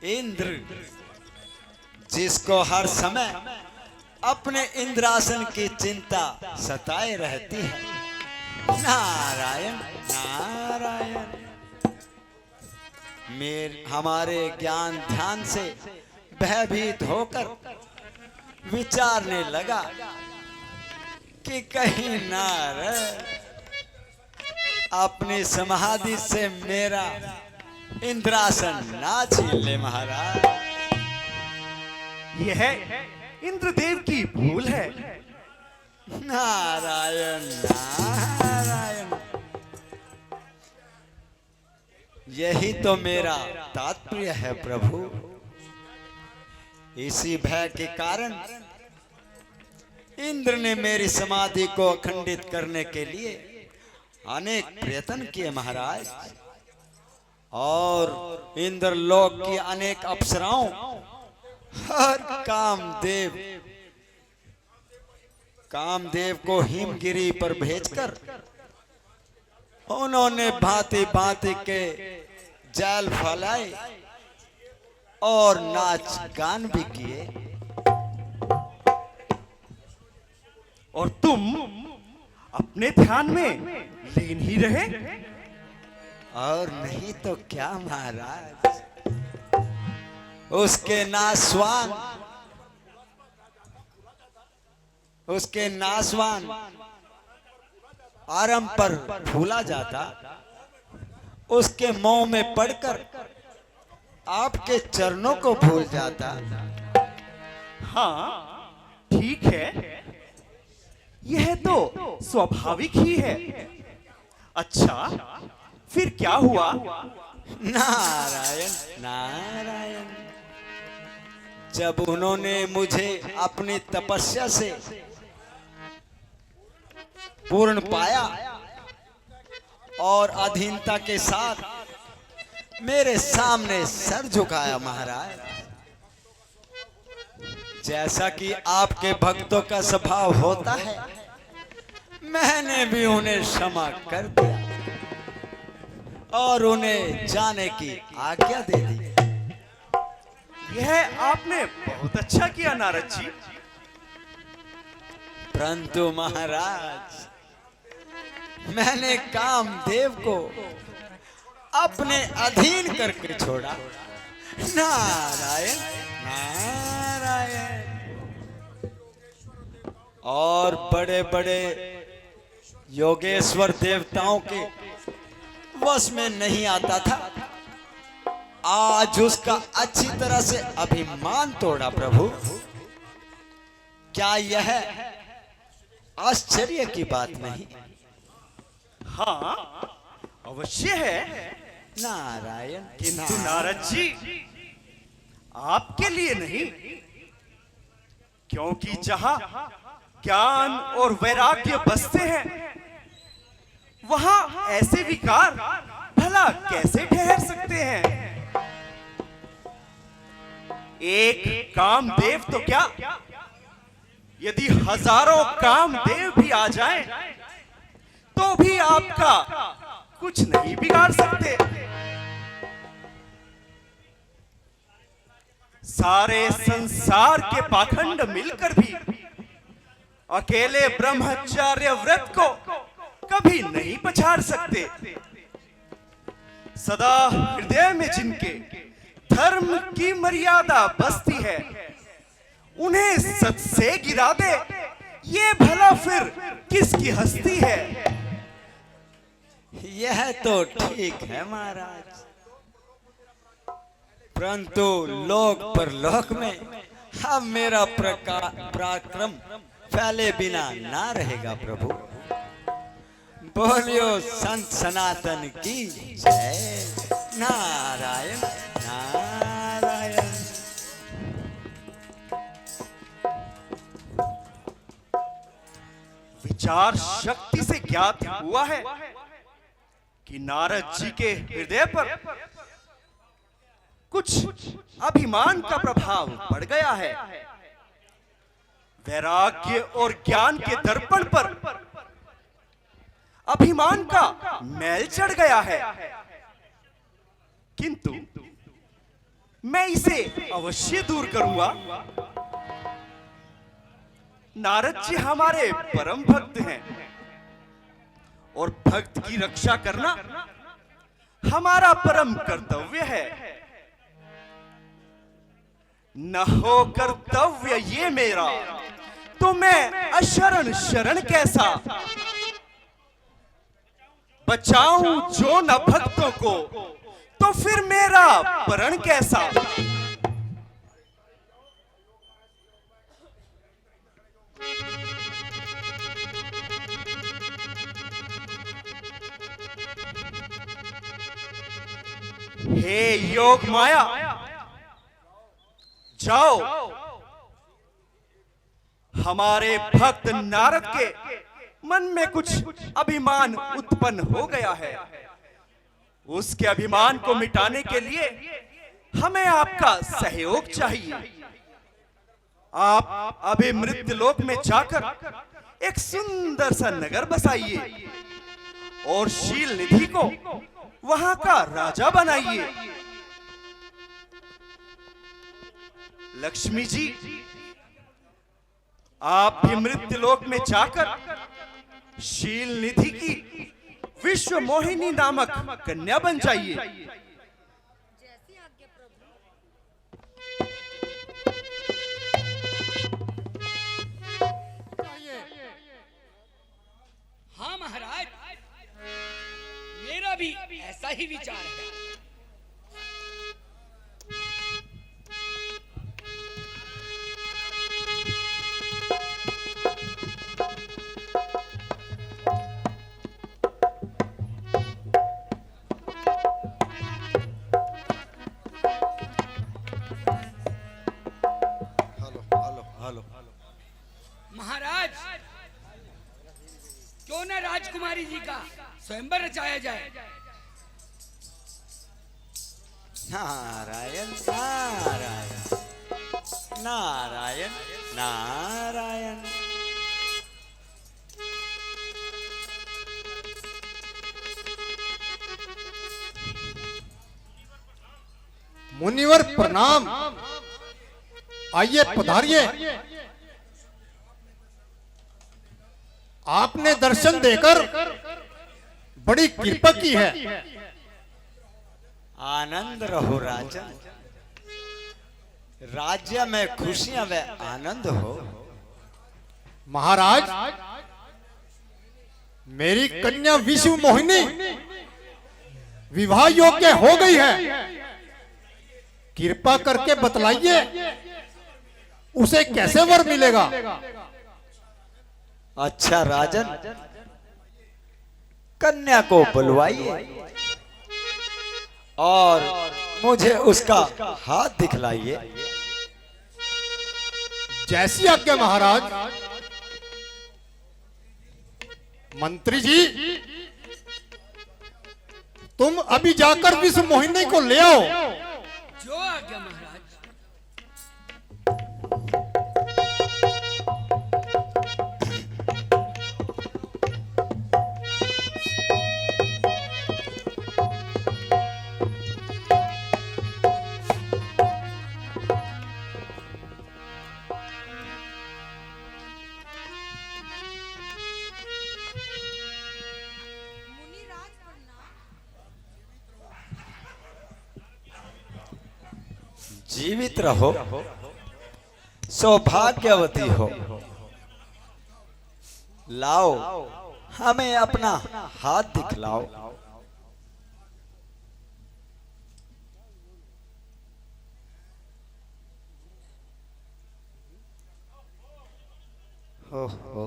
इंद्र, जिसको हर समय अपने इंद्रासन की चिंता सताए रहती है। नारायण नारायण। हमारे ज्ञान ध्यान से भयभीत होकर विचारने लगा कि कहीं नारद अपनी समाधि से मेरा इंद्रासन ना छीन ले। महाराज, यह इंद्रदेव की भूल है। नारायण नारायण। यही तो मेरा तात्पर्य है प्रभु। इसी भय के कारण इंद्र ने मेरी समाधि को अखंडित करने के लिए अनेक प्रयत्न किए महाराज, और इंद्रलोक की अनेक अप्सराओं और कामदेव को हिमगिरी पर भेजकर उन्होंने भांति भांति के जाल फैलाए और नाच गान भी किए। और तुम अपने ध्यान में लीन ही रहे। और नहीं तो क्या महाराज, उसके नासवान आरंभ पर फूला जाता, उसके मोह में पड़कर आपके चरणों को भूल जाता। हाँ ठीक है, यह तो स्वाभाविक ही है। अच्छा, फिर क्या हुआ? नारायण नारायण। जब उन्होंने मुझे अपनी तपस्या से पूर्ण पाया और अधीनता के साथ मेरे सामने सर झुकाया महाराज, जैसा कि आपके भक्तों का स्वभाव होता है, मैंने भी उन्हें क्षमा कर दिया और उन्हें जाने की आज्ञा दे दी। यह आपने बहुत अच्छा किया नारद जी। परंतु महाराज, मैंने कामदेव को अपने अधीन करके छोड़ा। नारायण नारायण। और बड़े बड़े योगेश्वर देवताओं के वश में नहीं आता था। आज उसका अच्छी तरह से अभिमान तोड़ा प्रभु। क्या यह आश्चर्य की बात नहीं। हाँ, अवश्य है। नारायण किंतु नारद जी, आपके लिए नहीं, क्योंकि जहां ज्ञान और वैराग्य बसते हैं, वहां ऐसे विकार भला कैसे ठहर सकते हैं? एक कामदेव तो क्या, यदि हजारों कामदेव भी आ जाएं, तो भी आपका कुछ नहीं बिगाड़ सकते। सारे संसार के पाखंड मिलकर भी अकेले ब्रह्मचर्य व्रत को कभी नहीं पछाड़ सकते। सदा हृदय में जिनके धर्म की मर्यादा बसती है, उन्हें सच से गिरा दे, ये भला फिर किसकी हस्ती है? यह तो ठीक है महाराज, परंतु लोक परलोक में अब मेरा पराक्रम फैले बिना ना रहेगा प्रभु। बोलियो संत सनातन की जय। नारायण नारायण। विचार शक्ति से ज्ञात हुआ है कि नारद जी के हृदय पर कुछ अभिमान का प्रभाव पड़ गया है। वैराग्य और ज्ञान के दर्पण पर अभिमान का मैल चढ़ गया है, किंतु मैं इसे अवश्य दूर करूंगा। नारद जी हमारे परम भक्त हैं और भक्त की रक्षा करना हमारा परम कर्तव्य है। न हो कर्तव्य ये मेरा, तो मैं अशरण शरण कैसा? बचाऊं जो न भक्तों को, तो फिर मेरा परण कैसा? हे योग माया, जाओ, हमारे भक्त नारद के मन में कुछ अभिमान उत्पन्न हो गया है। उसके अभिमान को मिटाने के लिए हमें आपका सहयोग चाहिए। आप अभी मृत्यु लोक में जाकर एक सुंदर सा नगर बसाइए और शील निधि को वहां का राजा बनाइए। लक्ष्मी जी, आप भी मृत्यु लोक में जाकर शील निधि की विश्व मोहिनी नामक कन्या बन जाइए। हाँ महाराज, मेरा भी ऐसा ही विचार है। महाराज, क्यों ना राजकुमारी जी का स्वयंवर रचाया जाए? नारायण नारायण नारायण नारायण। मुनिवर प्रणाम, आइए पधारिए। आपने दर्शन देकर बड़ी कृपा की है। आनंद रहो राजन, राज्य में खुशियां व आनंद हो। महाराज, मेरी कन्या विश्व मोहिनी विवाह योग्य हो गई है। कृपा करके बतलाइए, उसे कैसे वर मिलेगा? अच्छा राजन, कन्या को बुलवाइए और मुझे उसका हाथ दिखलाइए। जैसी आज्ञा महाराज। मंत्री जी, तुम अभी जाकर विश्व मोहिनी को ले आओ। जो आज्ञा महाराज। जीवित रहो, सौभाग्यवती हो। लाओ, हमें अपना हाथ दिखलाओ। हो,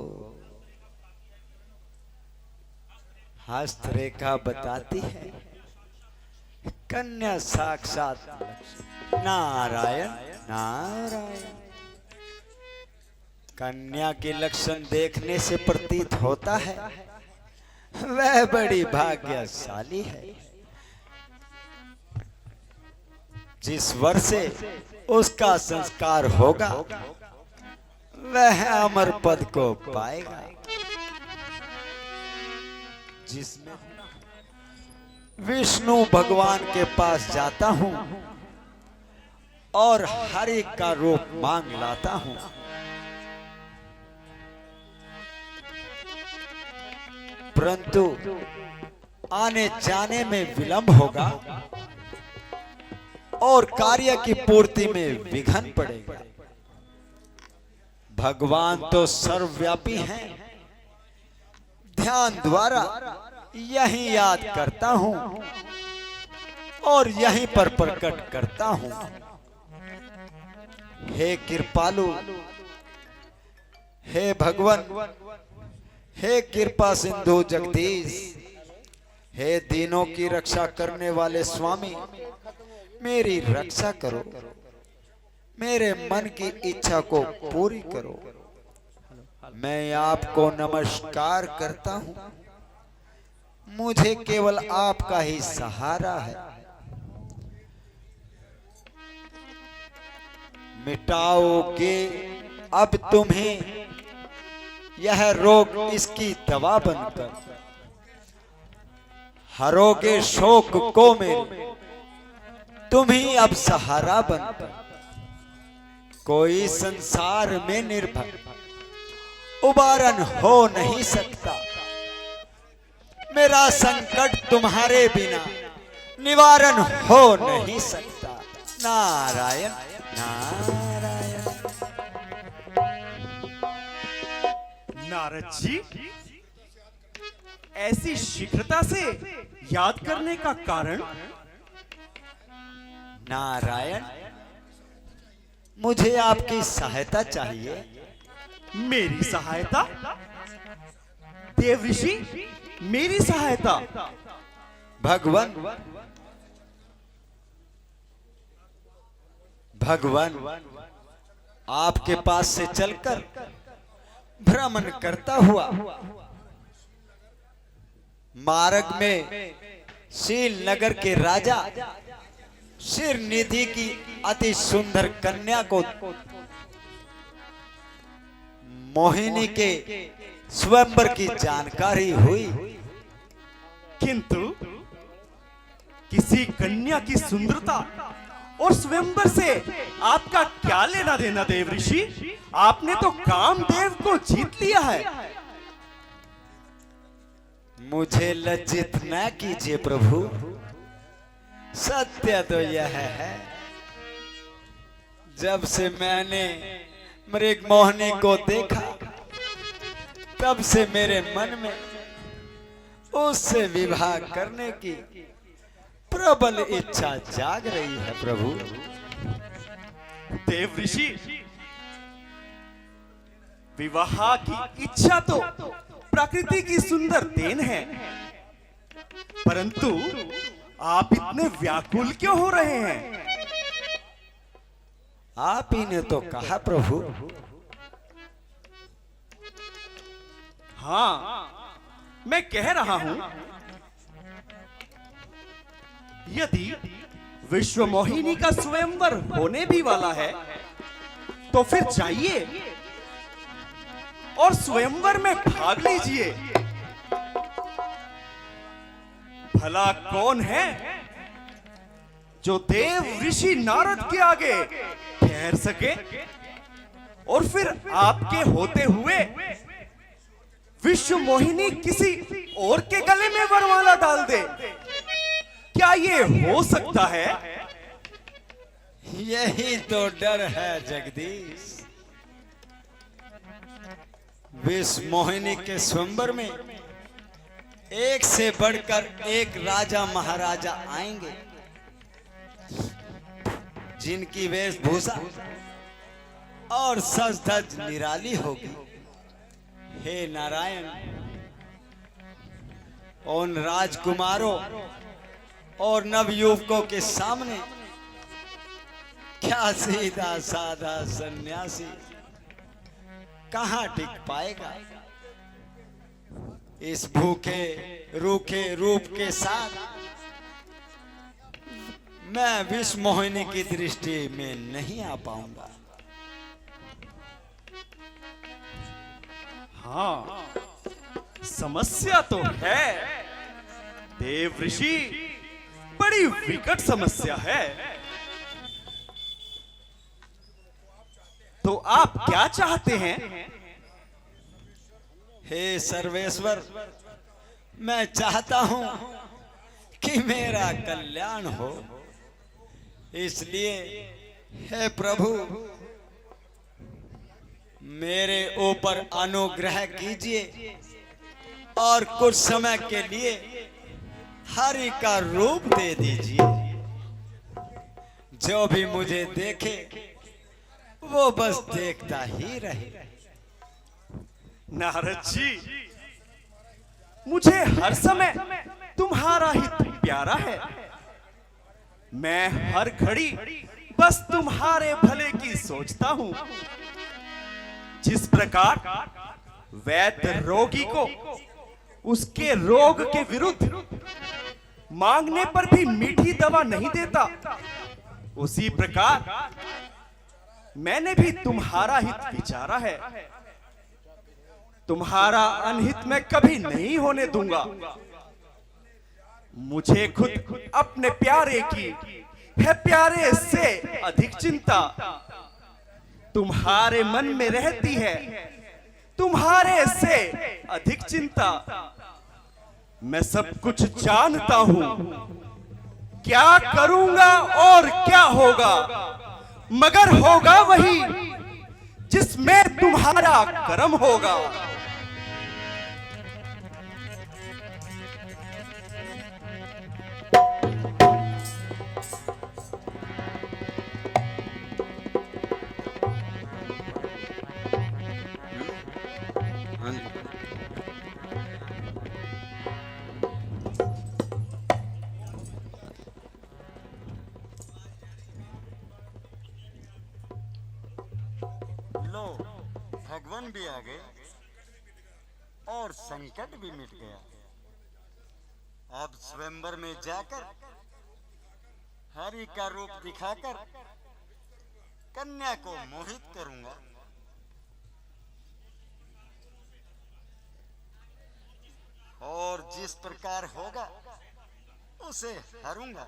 हस्तरेखा बताती है कन्या साक्षात नारायण नारायण। कन्या के लक्षण देखने से प्रतीत होता है वह बड़ी भाग्यशाली है। जिस वर्ष से उसका संस्कार होगा वह अमर पद को पाएगा, जिसमें विष्णु भगवान के पास जाता हूं और हरि का रूप मांग लाता हूं। परंतु आने जाने में विलंब होगा और कार्य की पूर्ति में विघ्न पड़ेगा। भगवान तो सर्वव्यापी हैं, ध्यान द्वारा यही याद करता हूं और यहीं पर प्रकट करता हूं। हे कृपालु, हे भगवान, हे कृपा सिंधु जगदीश, हे दीनों की रक्षा करने वाले स्वामी, मेरी रक्षा करो, मेरे मन की इच्छा को पूरी करो। मैं आपको नमस्कार करता हूं, मुझे केवल आपका ही सहारा है। मिटाओगे अब तुम्हें यह रोग इसकी दवा बनकर, हरोगे शोक को मेरे तुम ही अब सहारा बनकर। कोई संसार में निर्भर उबारन हो नहीं सकता, मेरा संकट तुम्हारे बिना निवारण हो नहीं सकता। नारायण नारायण। नारद जी, ऐसी शीघ्रता से याद करने का कारण? नारायण, मुझे आपकी सहायता चाहिए। मेरी सहायता? देव ऋषि, मेरी सहायता? भगवान, भगवान आपके पास से चलकर भ्रमण करता हुआ मार्ग में शील नगर के राजा शिरनिधि की अति सुंदर कन्या को मोहिनी के स्वयंवर की जानकारी हुई। किंतु किसी कन्या की सुंदरता और स्वयंवर से आपका क्या लेना देना देव ऋषि? आपने तो कामदेव को जीत लिया है। मुझे लज्जित न कीजिए प्रभु, सत्य तो यह है, जब से मैंने मृग मोहिनी को देखा तब से मेरे मन में उससे विवाह करने की प्रबल इच्छा जाग रही है प्रभु। देव ऋषि, विवाह की इच्छा तो प्रकृति की सुंदर देन है, परंतु आप इतने व्याकुल क्यों हो रहे हैं? आप ही ने तो कहा प्रभु। हाँ, मैं कह रहा हूं, यदि विश्व मोहिनी का स्वयंवर होने भी वाला है तो फिर जाइए और स्वयंवर में भाग लीजिए। भला कौन है जो देव ऋषि नारद के आगे ठहर सके और फिर आपके होते हुए विश्व मोहिनी किसी और के गले में वरमाला डाल दे? क्या ये हो सकता है? यही तो डर है जगदीश। विश्व मोहिनी के स्वयंवर में एक से बढ़कर एक राजा महाराजा आएंगे, जिनकी वेशभूषा और सज धज निराली होगी। हे नारायण, उन राजकुमारों और नवयुवकों के सामने क्या सीधा साधा सन्यासी कहां टिक पाएगा? इस भूखे रूखे रूप के साथ मैं विश्व मोहिनी की दृष्टि में नहीं आ पाऊंगा। हाँ, समस्या तो है देव ऋषि, बड़ी विकट समस्या है। तो आप क्या चाहते हैं? हे सर्वेश्वर, मैं चाहता हूं कि मेरा कल्याण हो, इसलिए हे प्रभु मेरे ऊपर अनुग्रह कीजिए और कुछ समय के लिए हरि का रूप दे दीजिए। जो भी मुझे देखे वो बस देखता ही रहे। नारद जी, मुझे हर समय तुम्हारा हित प्यारा है। मैं हर घड़ी बस तुम्हारे भले की सोचता हूं। जिस प्रकार वैद्य रोगी को उसके रोग के विरुद्ध मांगने पर भी मीठी दवा नहीं देता, उसी प्रकार मैंने भी तुम्हारा हित विचारा है। तुम्हारा अनहित मैं कभी नहीं होने दूंगा। मुझे खुद अपने प्यारे की है प्यारे से अधिक चिंता तुम्हारे मन में रहती है, तुम्हारे से अधिक चिंता। मैं सब कुछ जानता हूं, क्या करूंगा और क्या होगा, मगर होगा वही जिसमें तुम्हारा कर्म होगा। लो, भगवान भी आ गए और संकट भी मिट गया। अब स्वयंवर में जाकर हरि का रूप दिखाकर कन्या को मोहित करूंगा। और जिस प्रकार होगा उसे हरूंगा।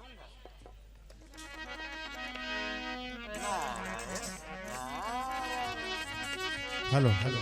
Hello hello.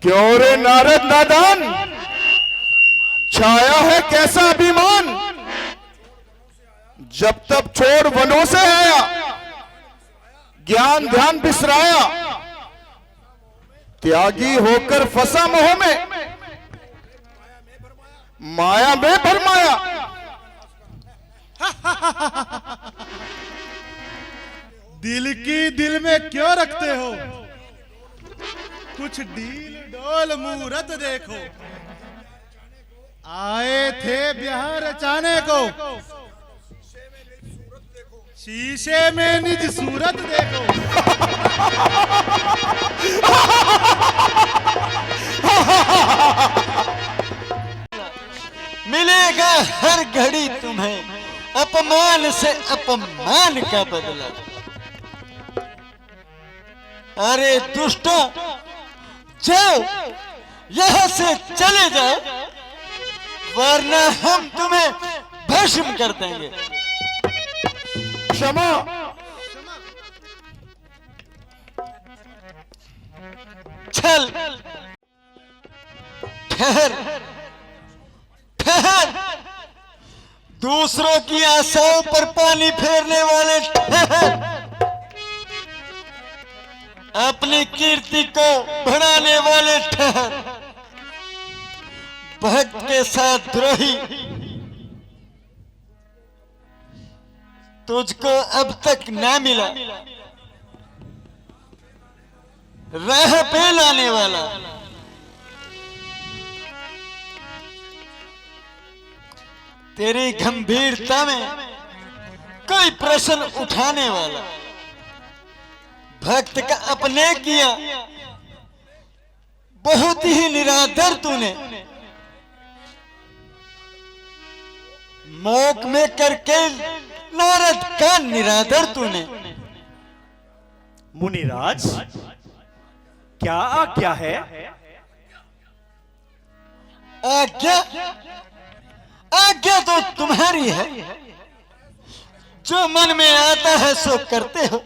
क्यों रे नारद नादान, छाया है कैसा अभिमान? जब तब छोड़ वनों से आया, ज्ञान ध्यान बिसराया, त्यागी होकर फंसा मोह में, माया में भरमाया। दिल की दिल में क्यों रखते हो? कुछ डील डोल मुहूर्त देखो। आए थे ब्याह रचाने को, शीशे में निज सूरत देखो। मिलेगा हर घड़ी तुम्हें अपमान से अपमान का बदला। अरे दुष्टों, जाओ यहां से चले जाओ, वरना हम तुम्हें भस्म कर देंगे। क्षमा, चल ठहर ठहर, दूसरों की आशाओं पर पानी फेरने वाले ठहर, अपनी कीर्ति को बढ़ाने वाले ठहर, भक्त के साथ द्रोही, तुझको अब तक ना मिला राह पे लाने वाला। तेरी गंभीरता में कोई प्रश्न उठाने वाला, भक्त का अपने किया बहुत ही निरादर तूने, मोक में करके नारद का निरादर तूने। मुनिराज, क्या आज्ञा है? आज्ञा आज्ञा तो तुम्हारी है, जो मन में आता है सो करते हो।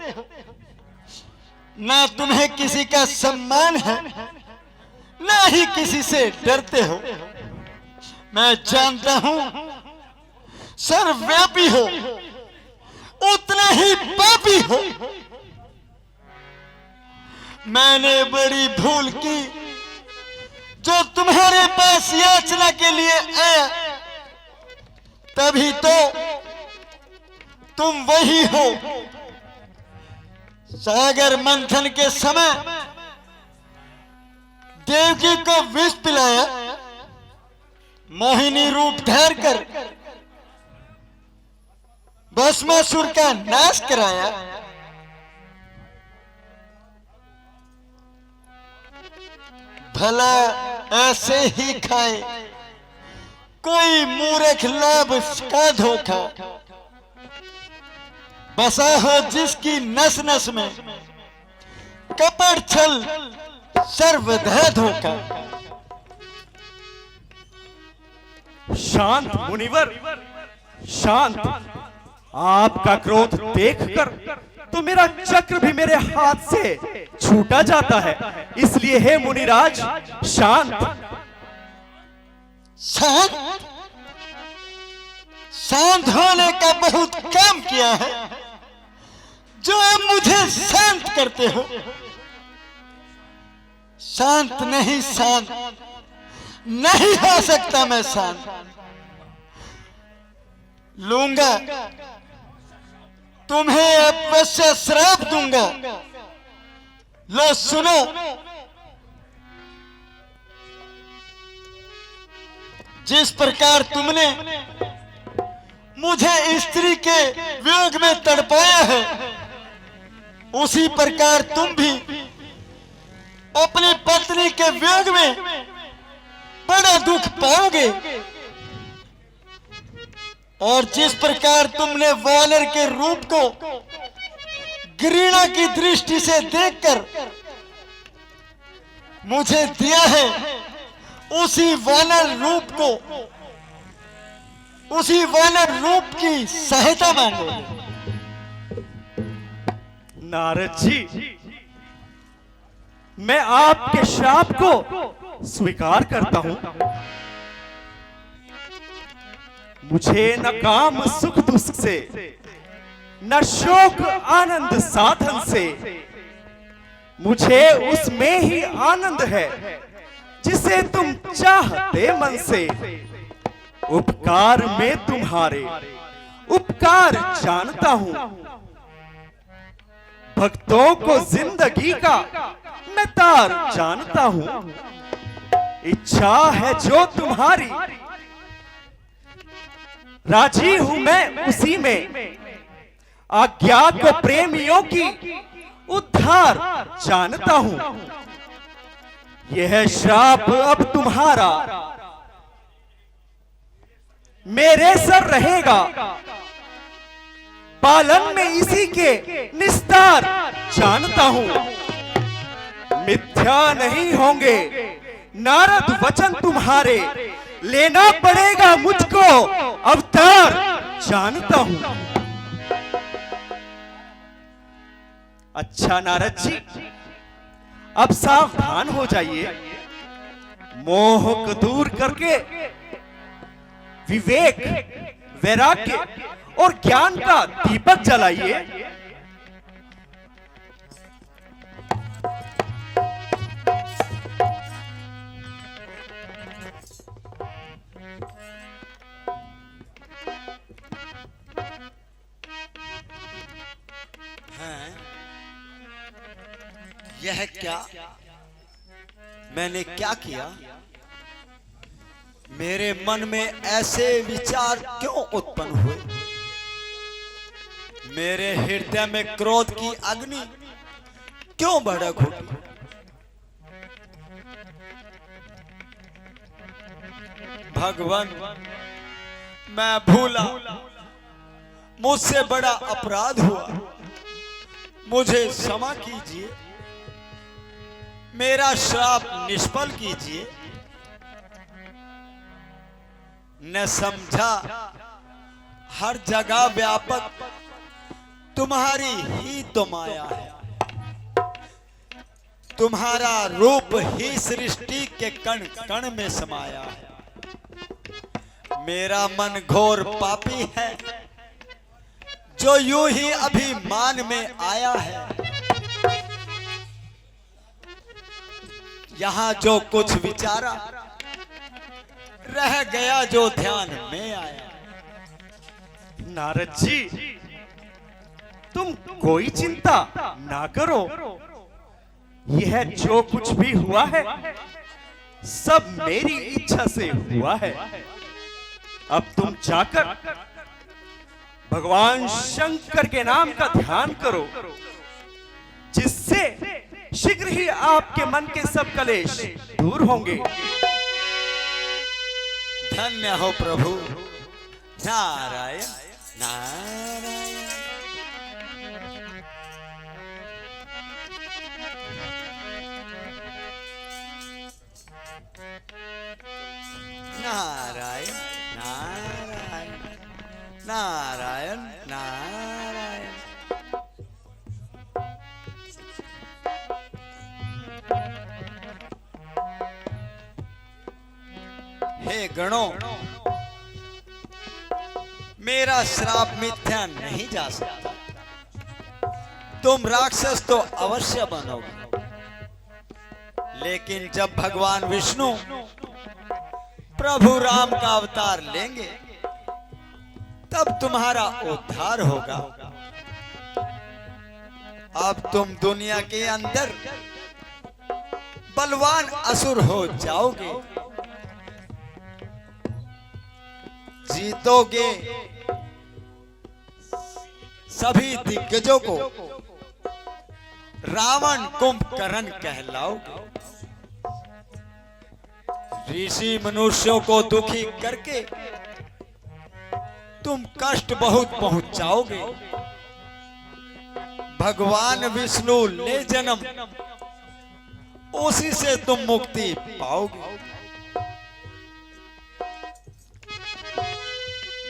ना तुम्हें किसी का सम्मान है, ना ही किसी से डरते हो। मैं जानता हूं सर्वव्यापी हो, उतना ही पापी हो। मैंने बड़ी भूल की जो तुम्हारे पास याचना के लिए आया, तभी तो तुम वही हो। सागर मंथन के समय देवकी को विष पिलाया, मोहिनी रूप धार कर भस्मासुर का नाश कराया। भला ऐसे ही खाए कोई मूर्ख लाभ का धोखा, बसा हो जिसकी नस नस में कपट छल सर्वदा धोखा। शांत मुनिवर, शांत। आपका क्रोध देखकर तो मेरा चक्र भी मेरे हाथ से छूटा जाता है। इसलिए हे मुनिराज, शांत। शांत शांत होने का बहुत काम किया है, जो आप मुझे शांत करते हो। शांत नहीं, शांत नहीं हो सकता मैं शांत। लूंगा तुम्हें अवश्य श्राप दूंगा। लो सुनो, जिस प्रकार तुमने मुझे स्त्री के वियोग में तड़पाया है, उसी प्रकार तुम भी अपनी पत्नी के वियोग में बड़ा दुख पाओगे। और जिस प्रकार तुमने वानर के रूप को घृणा की दृष्टि से देखकर मुझे दिया है, उसी वानर रूप को, उसी वानर रूप की सहायता मांगोगे। नारद जी, मैं आपके श्राप को स्वीकार करता हूं। मुझे न काम सुख दुख से, न शोक आनंद साधन से, मुझे उसमें ही आनंद है जिसे तुम चाहते मन से। उपकार में तुम्हारे उपकार जानता हूं, भक्तों को जिंदगी का मैं तार जानता हूं। इच्छा है जो तुम्हारी राजी हूं मैं उसी में, आज्ञा को प्रेमियों की उद्धार जानता हूं। यह श्राप अब तुम्हारा मेरे सर रहेगा, पालन में इसी के निस्तार जानता हूं। मिथ्या नहीं होंगे नारद वचन तुम्हारे, लेना पड़ेगा मुझको अवतार जानता हूं। अच्छा नारद जी, अब सावधान हो जाइए, मोह को दूर करके विवेक, वैराग्य और ज्ञान का दीपक जलाइए। यह क्या, मैंने क्या किया? मेरे मन में ऐसे विचार क्यों उत्पन्न हुए? मेरे हृदय में क्रोध की अग्नि क्यों भड़क उठी? भगवान, मैं भूला, मुझसे बड़ा अपराध हुआ, मुझे क्षमा कीजिए, मेरा श्राप निष्फल कीजिए। न समझा हर जगह व्यापक तुम्हारी ही तो माया है, तुम्हारा रूप ही सृष्टि के कण कण में समाया है। मेरा मन घोर पापी है जो यूं ही अभिमान में आया है। यहां जो कुछ विचारा रह गया जो ध्यान में आया। नारद जी, तुम कोई चिंता ना करो, यह जो कुछ भी हुआ है सब मेरी इच्छा से हुआ है। अब तुम जाकर भगवान शंकर के नाम का ध्यान करो, जिससे शीघ्र ही आपके मन के सब कलेश दूर होंगे। धन्य हो प्रभु। नारायण नारायण। नारायण नारायण नारायण नारायण। हे गणों, मेरा श्राप मिथ्या नहीं जा सकता। तुम राक्षस तो अवश्य बनोगे, लेकिन जब भगवान विष्णु प्रभु राम का अवतार लेंगे तब तुम्हारा उद्धार होगा। अब तुम दुनिया के अंदर बलवान असुर हो जाओगे, जीतोगे सभी दिग्गजों को, रावण कुंभकर्ण कहलाओगे। ऋषि मनुष्यों को दुखी करके तुम कष्ट बहुत पहुंचाओगे। भगवान विष्णु ले जन्म, उसी से तुम मुक्ति पाओगे।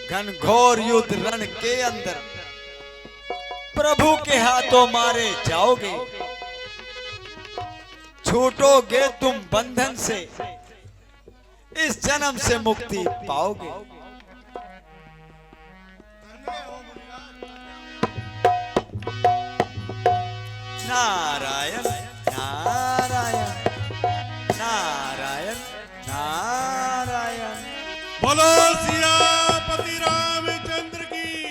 घनघोर युद्ध रण के अंदर प्रभु के हाथों मारे जाओगे। छूटोगे तुम बंधन से, इस जन्म से मुक्ति पाओगे। नारायण नारायण नारायण नारायण। बोलो सियापति रामचंद्र की।